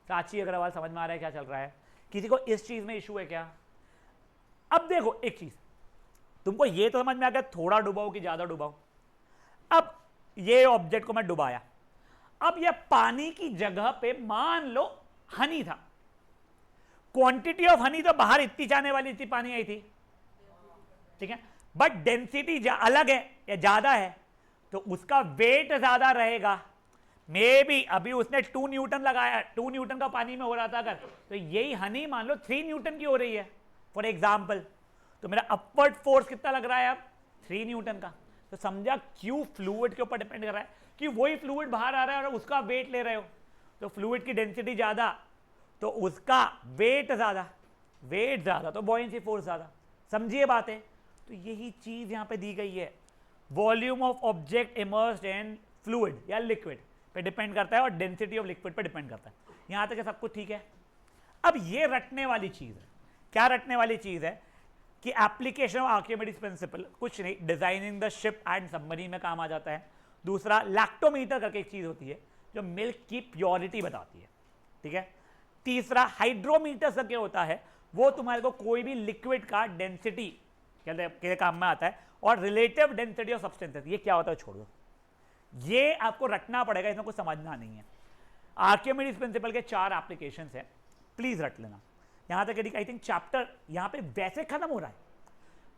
साची अग्रवाल समझ में आ रहा है क्या चल रहा है, किसी को इस चीज में इशू है क्या। अब देखो एक चीज, तुमको ये तो समझ में आ गया थोड़ा डुबाओ कि ज्यादा डुबाओ। अब ये ऑब्जेक्ट को मैं डुबाया, अब ये पानी की जगह पे मान लो हनी था, क्वांटिटी ऑफ हनी तो बाहर इतनी जाने वाली थी, पानी आई थी, ठीक है, बट डेंसिटी अलग है या ज्यादा है, तो उसका वेट ज्यादा रहेगा। मे बी अभी उसने 2 न्यूटन लगाया, 2 न्यूटन का पानी में हो रहा था अगर, तो यही हनी मान लो 3 न्यूटन की हो रही है फॉर एग्जाम्पल, तो मेरा अपवर्ड फोर्स कितना लग रहा है अब 3 न्यूटन का। तो समझा क्यों फ्लूइड के ऊपर डिपेंड कर रहा है, कि वही फ्लूइड बाहर आ रहा है और उसका वेट ले रहे हो, तो फ्लूइड की डेंसिटी ज्यादा तो उसका वेट ज्यादा तो बॉयंसी फोर्स ज्यादा। समझिए बातें, तो यही चीज यहां पे दी गई है, volume of object immersed in fluid या लिक्विड पे डिपेंड करता है और डेंसिटी ऑफ लिक्विड पे डिपेंड करता है। यहां तक सब कुछ ठीक है। अब ये रटने वाली चीज है, क्या रटने वाली चीज है कि एप्लीकेशन ऑफ आर्किमिडीज प्रिंसिपल, कुछ नहीं, designing the ship and submarine में काम आ जाता है। दूसरा लैक्टोमीटर करके एक चीज होती है जो मिल्क की प्योरिटी बताती है, ठीक है। तीसरा हाइड्रोमीटर करके होता है, वो तुम्हारे को कोई भी लिक्विड का डेंसिटी के काम में आता है, और रिलेटिव डेंसिटी ऑफ सब्सटेंसेस, ये क्या होता है छोड़ दो, ये आपको रटना पड़ेगा, इसमें कुछ समझना नहीं है। आर्किमिडीज प्रिंसिपल के 4 एप्लीकेशंस हैं, प्लीज रट लेना। यहां तक आई थिंक चैप्टर यहां पे वैसे खत्म हो रहा है,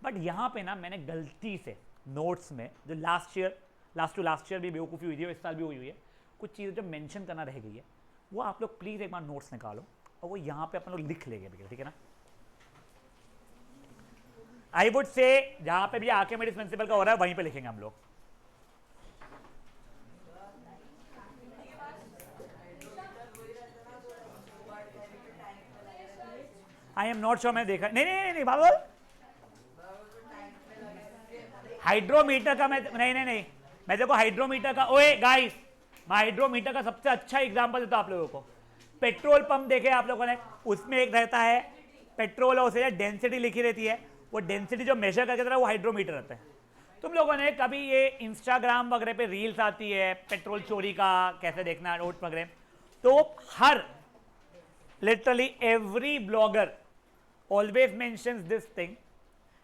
बट यहां पे ना मैंने गलती से नोट्स में जो लास्ट ईयर भी बेवकूफ़ी हुई थी, इस साल भी हुई है, कुछ चीज़ें जो मेंशन करना रह गई है, वो आप लोग प्लीज़ एक बार नोट्स निकालो और वो यहाँ पे अपन लोग लिख लेंगे भैया, ठीक है ना। आई वुड से जहाँ पे भी आर्किमिडीज प्रिंसिपल का हो रहा है वहीं पे लिखेंगे हम लोग। आई एम नॉट श्योर, मैंने देखा नहीं बाबू, हाइड्रोमीटर का मैं नहीं मैं देखो हाइड्रोमीटर का, ओए गाइस मैं हाइड्रोमीटर का सबसे अच्छा एग्जांपल देता हूं आप लोगों को। पेट्रोल पंप देखे आप लोगों ने, उसमें एक रहता है पेट्रोल और उसे डेंसिटी लिखी रहती है, वो डेंसिटी जो मेजर करके देता है वो हाइड्रोमीटर रहता है। तुम लोगों ने कभी ये इंस्टाग्राम वगैरह पे रील्स आती है पेट्रोल चोरी का कैसे देखना है नोट वगैरह, तो हर literally every blogger always mentions this thing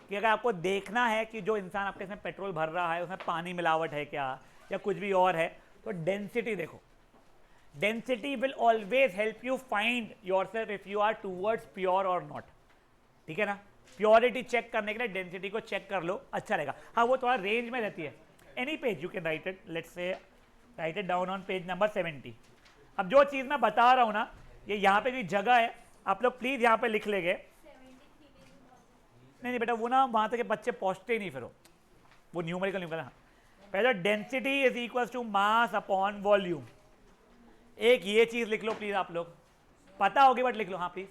कि अगर आपको देखना है कि जो इंसान आपके इसमें पेट्रोल भर रहा है उसमें पानी मिलावट है क्या या कुछ भी और है, तो डेंसिटी देखो। Density will always help you find yourself if you are towards pure और नॉट, ठीक है ना। प्योरिटी चेक करने के लिए डेंसिटी को चेक कर लो, अच्छा रहेगा। हाँ वो थोड़ा रेंज में रहती है। Any page you can write it, let's say right it down on page number 70। अब जो चीज़ मैं बता रहा हूँ ना, ये यहाँ पे भी जगह है, आप लोग प्लीज़ यहाँ पे लिख लेंगे। नहीं बेटा वो ना वहाँ तक बच्चे पहुँचते ही नहीं, फिर वो न्यूमेरिकल पहले density is equal to mass upon volume. एक ये चीज़ लिख लो प्लीज़, आप लोग पता होगी बट लिख लो, हाँ प्लीज़।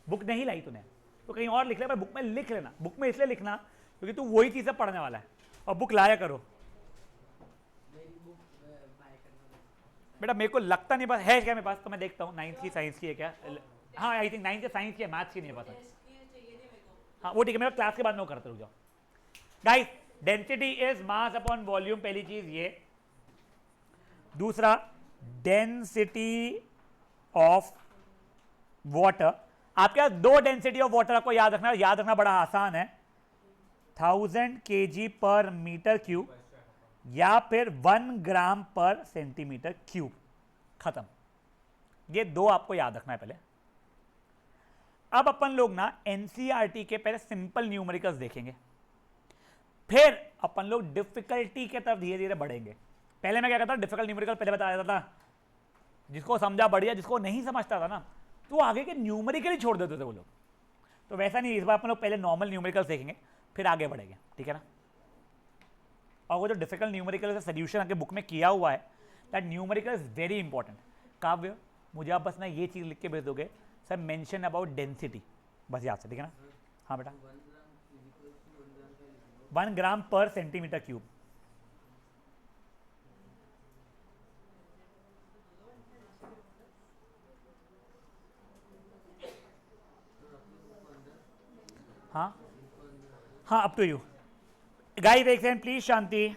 बुक नहीं लाई तूने तो कहीं और लिख ले, पर बुक में लिख लेना। बुक में इसलिए लिखना क्योंकि तू वही चीज़ पढ़ने वाला है, और बुक लाया करो। बेटा मेरे को लगता नहीं पास है क्या मेरे पास, तो मैं देखता हूँ 9th की साइंस की है क्या। हाँ आई थिंक 9th की साइंस की है, मैथ्स की नहीं है पता। हाँ वो ठीक है, मेरा क्लास के बाद में वो करते रुक जाओ। Guys density is mass upon volume, पहली चीज ये। दूसरा डेंसिटी ऑफ वाटर, आपके पास 2 डेंसिटी ऑफ वाटर आपको याद रखना बड़ा आसान है, 1000 kg पर मीटर क्यूब या फिर 1 ग्राम पर सेंटीमीटर क्यूब, खत्म। ये 2 आपको याद रखना है पहले। अब अपन लोग ना एनसीईआरटी के पहले सिंपल न्यूमेरिकल्स देखेंगे, फिर अपन लोग डिफिकल्टी के तरफ धीरे धीरे बढ़ेंगे। पहले मैं क्या करता था, डिफिकल्ट न्यूमेरिकल पहले बता देता था, जिसको समझा बढ़िया, जिसको नहीं समझता था ना तो आगे के न्यूमेरिकल ही छोड़ देते थे वो लोग। तो वैसा नहीं, इस बार अपन लोग पहले नॉर्मल न्यूमेरिकल्स देखेंगे फिर आगे बढ़ेंगे, ठीक है ना। और वो जो डिफिकल्ट न्यूमेरिकल का सोल्यूशन आपके बुक में किया हुआ है, that numerical is very important. काव्य मुझे आप बस ना ये चीज़ लिख के भेज दोगे, सर मेंशन अबाउट डेंसिटी, बस याद से, ठीक है ना। हाँ बेटा 1 ग्राम पर सेंटीमीटर क्यूब। हाँ अप टू यू गाइस, एक सेकंड प्लीज शांति।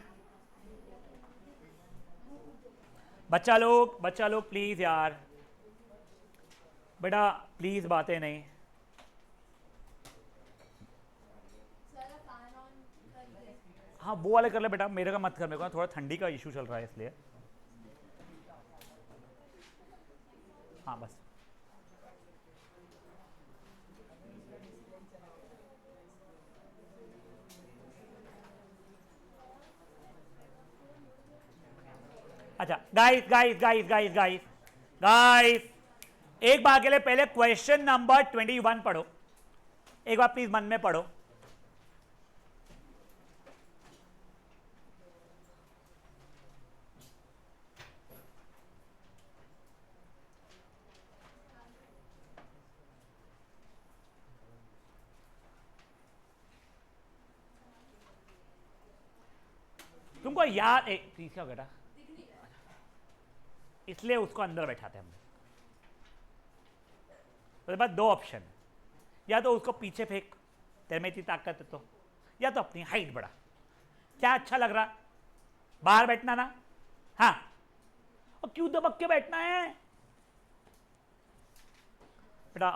बच्चा लोग प्लीज यार, बेटा प्लीज बातें नहीं। हाँ वो वाले कर ले बेटा, मेरे का मत कर, मेरे को थोड़ा ठंडी का इशू चल रहा है इसलिए। हाँ बस अच्छा गाइस एक बार के लिए पहले क्वेश्चन नंबर 21 पढ़ो, एक बार प्लीज मन में पढ़ो। तुमको याद प्लीज क्या बेटा, इसलिए उसको अंदर बैठाते हैं हम। उसके बाद 2 ऑप्शन, या तो उसको पीछे फेंक, तेरे में इतनी ताकत है तो, या तो अपनी हाइट बढ़ा। क्या अच्छा लग रहा, बाहर बैठना ना, हाँ और क्यों दबक के बैठना है बेटा,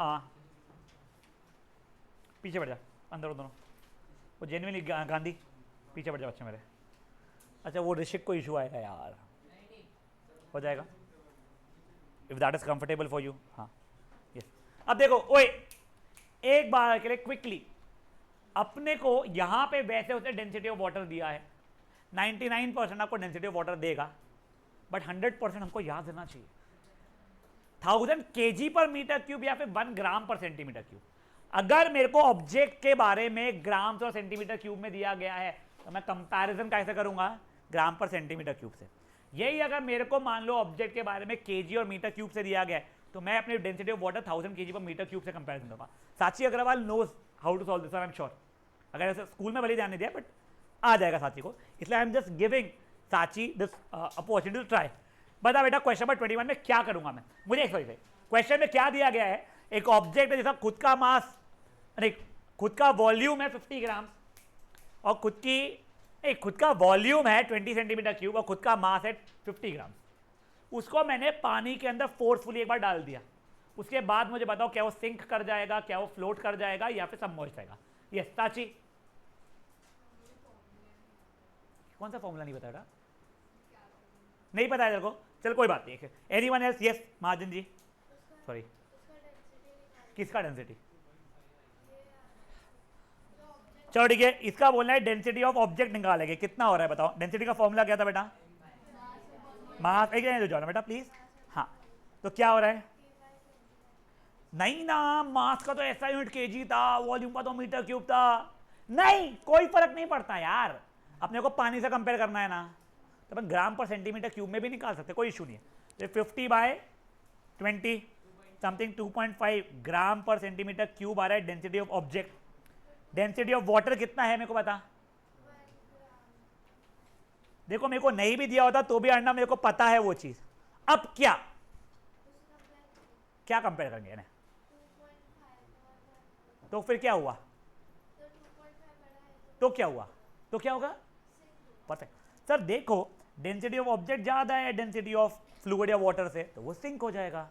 पीछे बैठ जा, अंदर दोनों। वो जेन्युइनली गांधी, पीछे बैठ जा बच्चे मेरे। अच्छा वो ऋषिक को इशू आएगा यार, हो जाएगा if that is comfortable for you. हाँ यस। अब देखो ओए, एक बार के लिए क्विकली, अपने को यहां पे वैसे उसने डेंसिटी ऑफ वाटर दिया है, 99% आपको डेंसिटी ऑफ वाटर देगा, बट 100% हमको याद रहना चाहिए 1000 kg पर मीटर क्यूब या फिर 1 ग्राम पर सेंटीमीटर क्यूब। अगर मेरे को ऑब्जेक्ट के बारे में ग्राम और सेंटीमीटर क्यूब में दिया गया है तो मैं कंपैरिजन कैसे करूंगा, ग्राम पर सेंटीमीटर क्यूब से। यही अगर मेरे को मान लो ऑब्जेक्ट के बारे में केजी और मीटर क्यूब से दिया गया है तो मैं अपनी डेंसिटी ऑफ वाटर 1000 kg पर मीटर क्यूब से कंपैरिजन करूंगा। Sachi Agarwal knows how to solve this, I am sure. अगर ऐसे स्कूल में भले ध्यान नहीं दिया बट आ जाएगा साची को, इसलिए आई एम जस्ट गिविंग साची दिस अपॉर्चुनिटी टू ट्राई। बता बेटा क्वेश्चन नंबर 21 में क्या करूंगा मैं, मुझे एक सॉरी क्वेश्चन में क्या दिया गया है, एक ऑब्जेक्ट है जिसका खुद का मास, अरे खुद का वॉल्यूम है 50 ग्राम और खुद का वॉल्यूम है 20 सेंटीमीटर क्यूब और खुद का मास है 50 ग्राम। उसको मैंने पानी के अंदर फोर्सफुली एक बार डाल दिया, उसके बाद मुझे बताओ क्या वो सिंक कर जाएगा, क्या वो फ्लोट कर जाएगा या फिर सबमर्ज रहेगा। यस साची, कौन सा फॉर्मूला नहीं बताया, नहीं पता है तेरे को, चल कोई बात नहीं। Anyone else? Yes Mahajan ji, sorry किसका डेंसिटी? चलो ठीक है, इसका बोलना है डेंसिटी ऑफ ऑब्जेक्ट निकालेंगे, कितना हो रहा है बताओ। डेंसिटी का फॉर्मूला क्या था बेटा? मास। एक जो जाओ ना बेटा प्लीज। हाँ तो क्या हो रहा है? नहीं ना, मास का तो ऐसा यूनिट केजी था, वॉल्यूम का तो मीटर क्यूब था। नहीं, कोई फर्क नहीं पड़ता यार, अपने को पानी से कंपेयर करना है ना, तो अपन ग्राम पर सेंटीमीटर क्यूब में भी निकाल सकते, कोई इशू नहीं है। 50/20 समथिंग 2.5 ग्राम पर सेंटीमीटर क्यूब आ रहा है density of object. Density of water कितना है मेरे को बता। देखो मेरे को नहीं भी दिया होता तो भी अन्ना मेरे को पता है वो चीज। अब क्या कंपेयर करेंगे ना, तो फिर क्या हुआ, तो क्या हुआ, तो क्या होगा? Perfect sir. देखो डेंसिटी ऑफ ऑब्जेक्ट ज्यादा है डेंसिटी ऑफ फ्लूइड या वाटर से, तो वो सिंक हो जाएगा।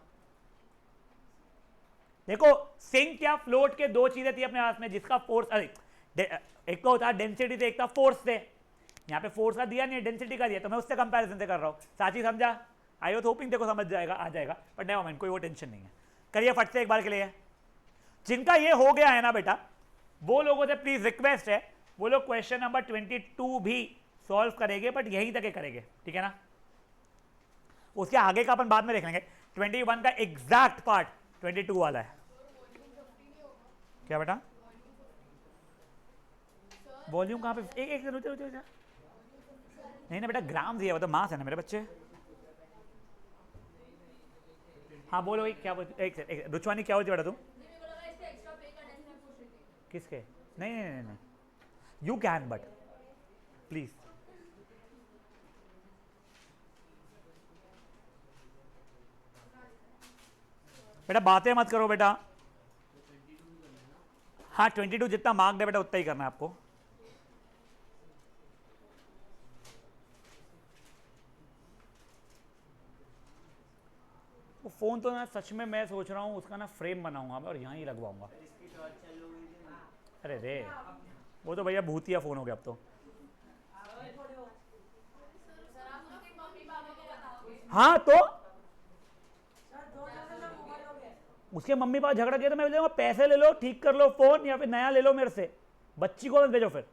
देखो सिंक या फ्लोट के दो चीजें थी अपने हाथ में, जिसका फोर्स, अरे एक तो होता है डेंसिटी से, एक था फोर्स से। यहाँ पे फोर्स का दिया नहीं, डेंसिटी का दिया, तो मैं उससे कंपैरिजन से कर रहा हूँ। साची समझा? आई वॉज होपिंग देखो समझ जाएगा, आ जाएगा, बट नेवर माइंड, कोई वो टेंशन नहीं है। करिए फट से एक बार के लिए। जिनका ये हो गया है ना बेटा, वो लोगों से प्लीज रिक्वेस्ट है, वो लोग क्वेश्चन नंबर 22 भी सॉल्व करेंगे, बट यहीं तक करेंगे, ठीक है ना। उसके आगे का अपन बाद में देख लेंगे। 21 का एग्जैक्ट पार्ट 22 वाला है। क्या बेटा? वॉल्यूम कहाँ पे? एक रुको, नहीं ना बेटा, ग्राम दिया, तो मास है ना मेरे बच्चे। हाँ बोलो क्या बोलते, एक रुचवानी क्या बोलती बेटा तुम? किसके? नहीं, यू कैन बट प्लीज। बेटा बातें मत करो बेटा। हाँ 22 जितना मार्क दे बेटा उतना ही करना है आपको। वो फोन तो ना सच में मैं सोच रहा हूँ उसका ना फ्रेम बनाऊंगा मैं और यहाँ ही लगवाऊंगा। अरे रे, वो तो भैया भूतिया फोन हो गया अब तो। हाँ तो उसके मम्मी पापा झगड़ा किया तो मैं बोलूंगा पैसे ले लो, ठीक कर लो फोन, या फिर नया ले लो मेरे से, बच्ची को मत भेजो फिर।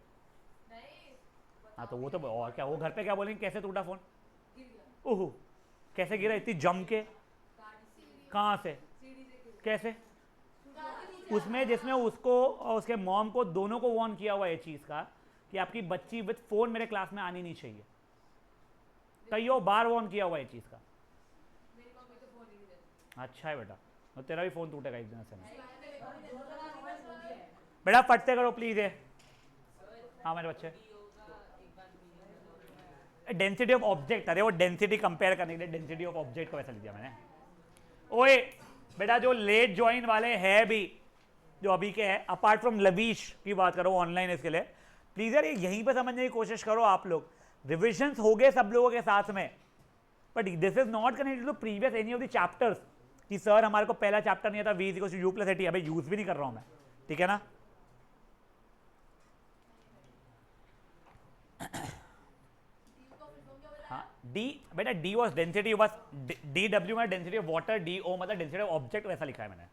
हाँ तो वो तो और क्या, वो घर पे क्या बोलेंगे, कैसे टूटा फोन? ओह कैसे गिरा इतनी जम के? कहाँ से, कैसे? उसमें जिसमें उसको और उसके मॉम को दोनों को वार्न किया हुआ है चीज का कि आपकी बच्ची विद फोन मेरे क्लास में आनी नहीं चाहिए। कईयों बार वार्न किया हुआ है चीज का। अच्छा है बेटा, तो तेरा भी फोन टूटेगा एक दिन से। बेटा फटते करो प्लीज है। हाँ मेरे बच्चे, डेंसिटी ऑफ ऑब्जेक्ट, अरे वो डेंसिटी कंपेयर करने के लिए डेंसिटी ऑफ ऑब्जेक्ट को वैसा लिख दिया मैंने। ओए बेटा जो लेट ज्वाइन वाले हैं भी, जो अभी के हैं, अपार्ट फ्रॉम लवीश की बात करो ऑनलाइन, इसके लिए प्लीज यार यहीं पे समझने की कोशिश करो आप लोग। रिविजन्स हो गए सब लोगों के साथ में, but this is not connected to previous any of the chapters कि सर हमारे को पहला चैप्टर नहीं आता v = u + at। अबे यूज भी नहीं कर रहा हूं मैं, ठीक है ना। हाँ डी बेटा डी वॉज डेंसिटी बस, डी डब्ल्यू में density of water, D O मतलब डेंसिटी ऑफ ऑब्जेक्ट, वैसा लिखा है मैंने।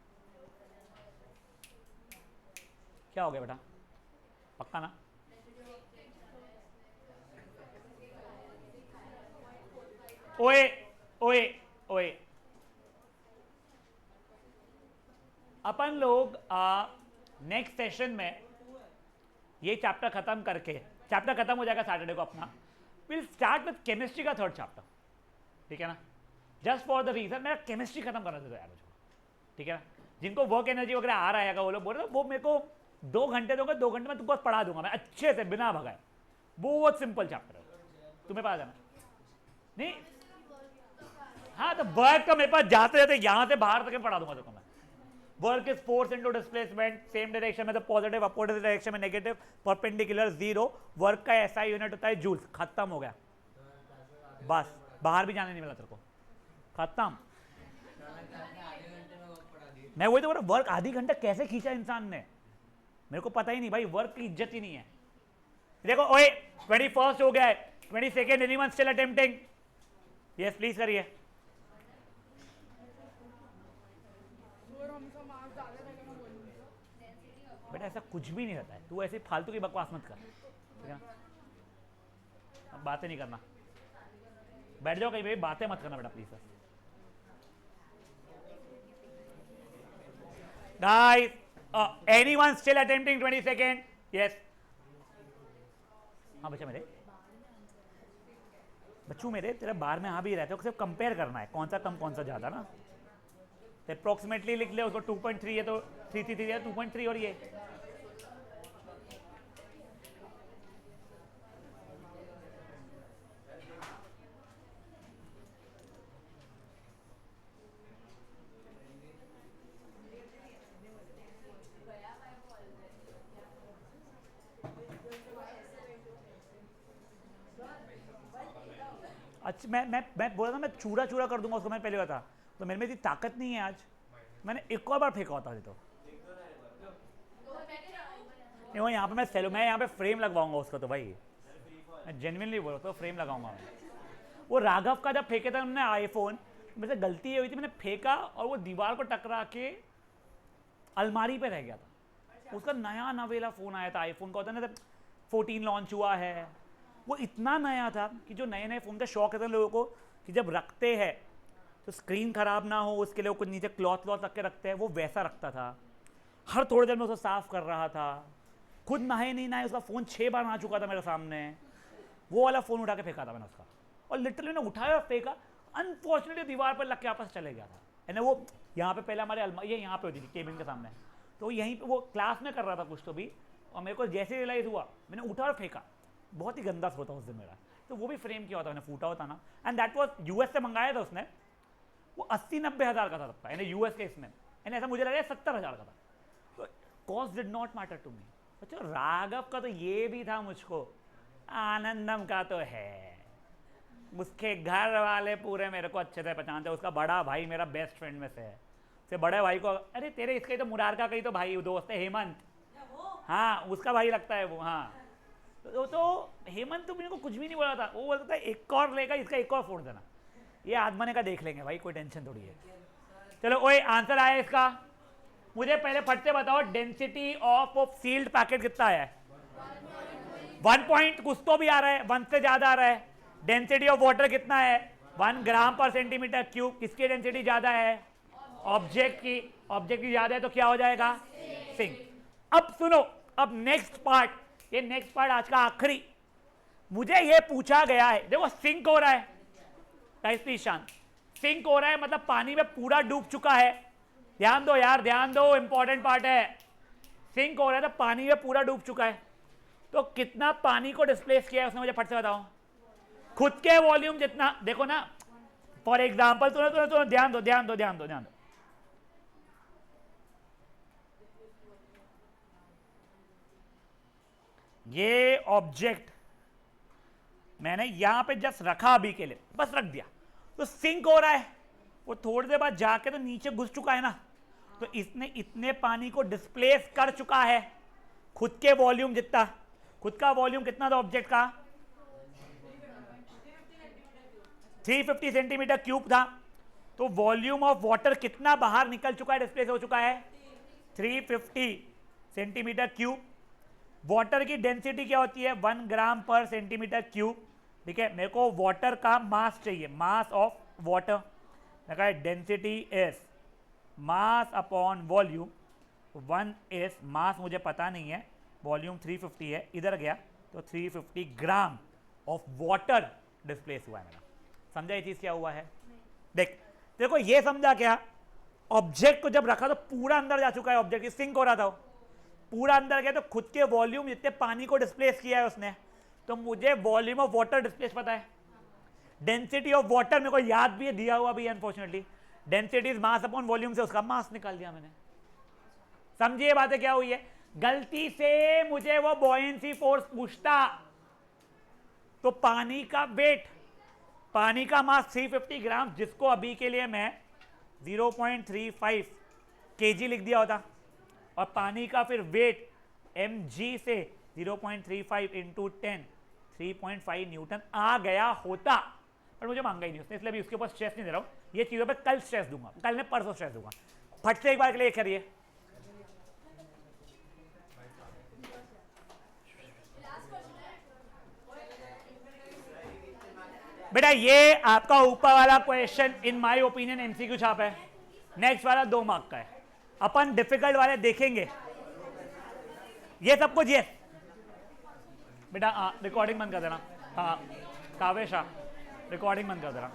क्या हो गया बेटा, पक्का ना? ओए ओए ओए, अपन लोग नेक्स्ट सेशन में ये चैप्टर खत्म करके, चैप्टर खत्म हो जाएगा सैटरडे को अपना, विल स्टार्ट विद केमिस्ट्री का थर्ड चैप्टर, ठीक है ना? जस्ट फॉर द रीजन मेरा केमिस्ट्री खत्म करना था यार मुझको, ठीक है ना? जिनको वर्क एनर्जी वगैरह आ रहा है वो लोग बोल रहे वो मेरे को 2 घंटे दोगे, 2 घंटे में तुमको पढ़ा दूंगा मैं अच्छे से बिना भगाए। बहुत सिंपल चैप्टर है, तुम्हें पता जाना नहीं। हाँ तो वर्क का मेरे पास जाते जाते यहां से बाहर तक पढ़ा दूंगा तुमको मैं। Work is force into displacement, same direction में तो पॉजिटिव, अपोजिट डायरेक्शन में नेगेटिव, परपेंडिकुलर 0। वर्क का ऐसा यूनिट होता है जूल्स। खत्म हो गया, बस बाहर भी जाने नहीं मिला तेरे को, खत्म। मैं वही तो बोल रहा, वर्क आधी घंटा कैसे खींचा इंसान ने, मेरे को पता ही नहीं भाई, वर्क की इज्जत ही नहीं है। देखो ओए 21 हो गया है, 22 anyone still attempting? Yes please करिए। बेटा ऐसा कुछ भी नहीं रहता है, तू ऐसे फालतू की बकवास मत कर, ठीक है ना? अब बातें नहीं करना, बैठ जाओ कहीं पे, बातें मत करना बेटा please. Guys anyone still attempting 22? Yes. हाँ बच्चा मेरे, बच्चों मेरे, तेरा बार में हाँ भी रहते हो, सिर्फ कंपेयर करना है कौन सा कम कौन सा ज्यादा ना। तो अप्रोक्सीमेटली लिख ले उसको, 2.3 है तो 3 है, 2.3 और ये अच्छा। मैं बोला था मैं चूरा चूरा कर दूंगा उसको, मैंने पहले बता, तो मेरे में इतनी ताकत नहीं है आज, मैंने एक और बार फेंका होता है तो नहीं। वो यहाँ पे मैं यहाँ पे फ्रेम लगवाऊंगा उसका, तो भाई मैं जेन्युइनली बोल रहा हूँ, फ्रेम लगाऊंगा मैं। वो राघव का जब फेंके था हमने आईफोन, मेरे से गलती ये हुई थी, मैंने फेंका और वो दीवार को टकरा के अलमारी पे रह गया था। उसका नया नवेला फ़ोन आया था, आईफोन का होता है ना, 14 लॉन्च हुआ है, वो इतना नया था कि जो नए नए फ़ोन का शौक है लोगों को कि जब रखते हैं तो स्क्रीन ख़राब ना हो उसके लिए कुछ नीचे क्लॉथ रख के रखते हैं, वो वैसा रखता था। हर थोड़ी देर में उसको साफ़ कर रहा था, खुद नहाए नहीं नहाए उसका फ़ोन 6 बार नहा चुका था मेरे सामने। वो वाला फ़ोन उठा के फेंका था मैंने उसका, और लिटरली मैंने उठाया और फेंका, अनफॉर्चुनेटली दीवार पर लग के आपस चले गया था। यानी वो यहाँ पे पहले हमारे अलमारी यहाँ पे होती थी केबिन के सामने, तो यहीं पे वो क्लास में कर रहा था कुछ तो भी, और मेरे को जैसे रियलाइज़ हुआ मैंने उठा और फेंका। बहुत ही गंदा सोता उस दिन मेरा, तो वो भी फ्रेम किया होता, मैंने फूटा होता ना। एंड दैट वाज यूएस से मंगाया था उसने, वो 80-90 हज़ार का था तब का, यानी यूएस के इसमें, यानी ऐसा मुझे लगा 70 हज़ार का था। तो cost did not matter to me. अच्छा राघव का तो ये भी था मुझको, आनंदम का तो है, उसके घर वाले पूरे मेरे को अच्छे से पहचानते, उसका बड़ा भाई मेरा बेस्ट फ्रेंड में से है। से बड़े भाई को, अरे तेरे इसके तो मुरारका का ही तो भाई दोस्त है हेमंत, हाँ उसका भाई लगता है वो। हाँ तो हेमंत तो मेरे को कुछ भी नहीं बोला था, वो बोलता था एक और लेगा, इसका एक और फोड़ देना, ये आदमने का देख लेंगे भाई, कोई टेंशन थोड़ी है। चलो ओए आंसर आया इसका, मुझे पहले फट से बताओ डेंसिटी ऑफ सील्ड पैकेट कितना है? 1 पॉइंट कुछ तो भी आ रहा है, 1 से ज्यादा आ रहा है। डेंसिटी ऑफ वाटर कितना है? 1 ग्राम पर सेंटीमीटर क्यूब। किसकी डेंसिटी ज्यादा है? ऑब्जेक्ट की। ऑब्जेक्ट की ज्यादा है तो क्या हो जाएगा? सिंक। अब सुनो, अब नेक्स्ट पार्ट, ये नेक्स्ट पार्ट आज का आखिरी, मुझे ये पूछा गया है, देखो सिंक हो रहा है, गाइस प्लीज शांत, सिंक हो रहा है मतलब पानी में पूरा डूब चुका है। ध्यान दो यार, ध्यान दो, इंपॉर्टेंट पार्ट है। सिंक हो रहा है तो पानी में पूरा डूब चुका है, तो कितना पानी को डिस्प्लेस किया है उसने, मुझे फट से बताओ। खुद के वॉल्यूम जितना, देखो ना फॉर एग्जाम्पल, तुमने ध्यान दो ध्यान दो ध्यान दो ध्यान दो, ये ऑब्जेक्ट मैंने यहां पे जस्ट रखा अभी के लिए, बस रख दिया, तो सिंक हो रहा है, वो थोड़ी देर बाद जाके तो नीचे घुस चुका है ना, तो इसने इतने पानी को डिस्प्लेस कर चुका है, खुद के वॉल्यूम जितना। खुद का वॉल्यूम कितना था ऑब्जेक्ट का? 350 सेंटीमीटर क्यूब था, तो वॉल्यूम ऑफ वाटर कितना बाहर निकल चुका है, डिस्प्लेस हो चुका है 350 सेंटीमीटर क्यूब। वाटर की डेंसिटी क्या होती है 1 ग्राम पर सेंटीमीटर क्यूब। ठीक है, मेरे को वाटर का मास चाहिए, मास ऑफ वाटर। देखा density is mass upon volume, 1 is mass मुझे पता नहीं है, वॉल्यूम 350 है, इधर गया तो 350 ग्राम ऑफ वाटर डिस्प्लेस हुआ है मेरा। समझा ये चीज क्या हुआ है? देख देखो ये समझा क्या, ऑब्जेक्ट को जब रखा तो पूरा अंदर जा चुका है, ऑब्जेक्ट सिंक हो रहा था, पूरा अंदर गया तो खुद के वॉल्यूम जितने पानी को डिस्प्लेस किया है उसने, तो मुझे वॉल्यूम ऑफ वाटर डिस्प्लेस पता है। डेंसिटी ऑफ वाटर मेरे को याद भी है, दिया हुआ भी है unfortunately, density is mass upon volume, से उसका मास निकाल दिया मैंने। समझिए बातें क्या हुई है? गलती से मुझे वो बॉयंसी फोर्स पूछता तो पानी का वेट, पानी का मास 350 ग्राम, जिसको अभी के लिए मैं 0.35 kg लिख दिया होता, और पानी का फिर वेट mg से 0.35 इंटू 10 3.5 न्यूटन आ गया होता, पर मुझे मांगा ही नहीं उसने, इसलिए भी उसके ऊपर स्ट्रेस नहीं दे रहा हूं। ये चीज़ों पे कल स्ट्रेस दूंगा, कल ने परसों स्ट्रेस दूंगा। फट से एक बार के लिए करिए। बेटा ये आपका ऊपर वाला question in my opinion MCQ छापा है, नेक्स्ट वाला 2 मार्क का है। अपन डिफिकल्ट वाले देखेंगे, ये सब कुछ ये बेटा रिकॉर्डिंग बंद कर देना। हाँ कावेश रिकॉर्डिंग बंद कर देना।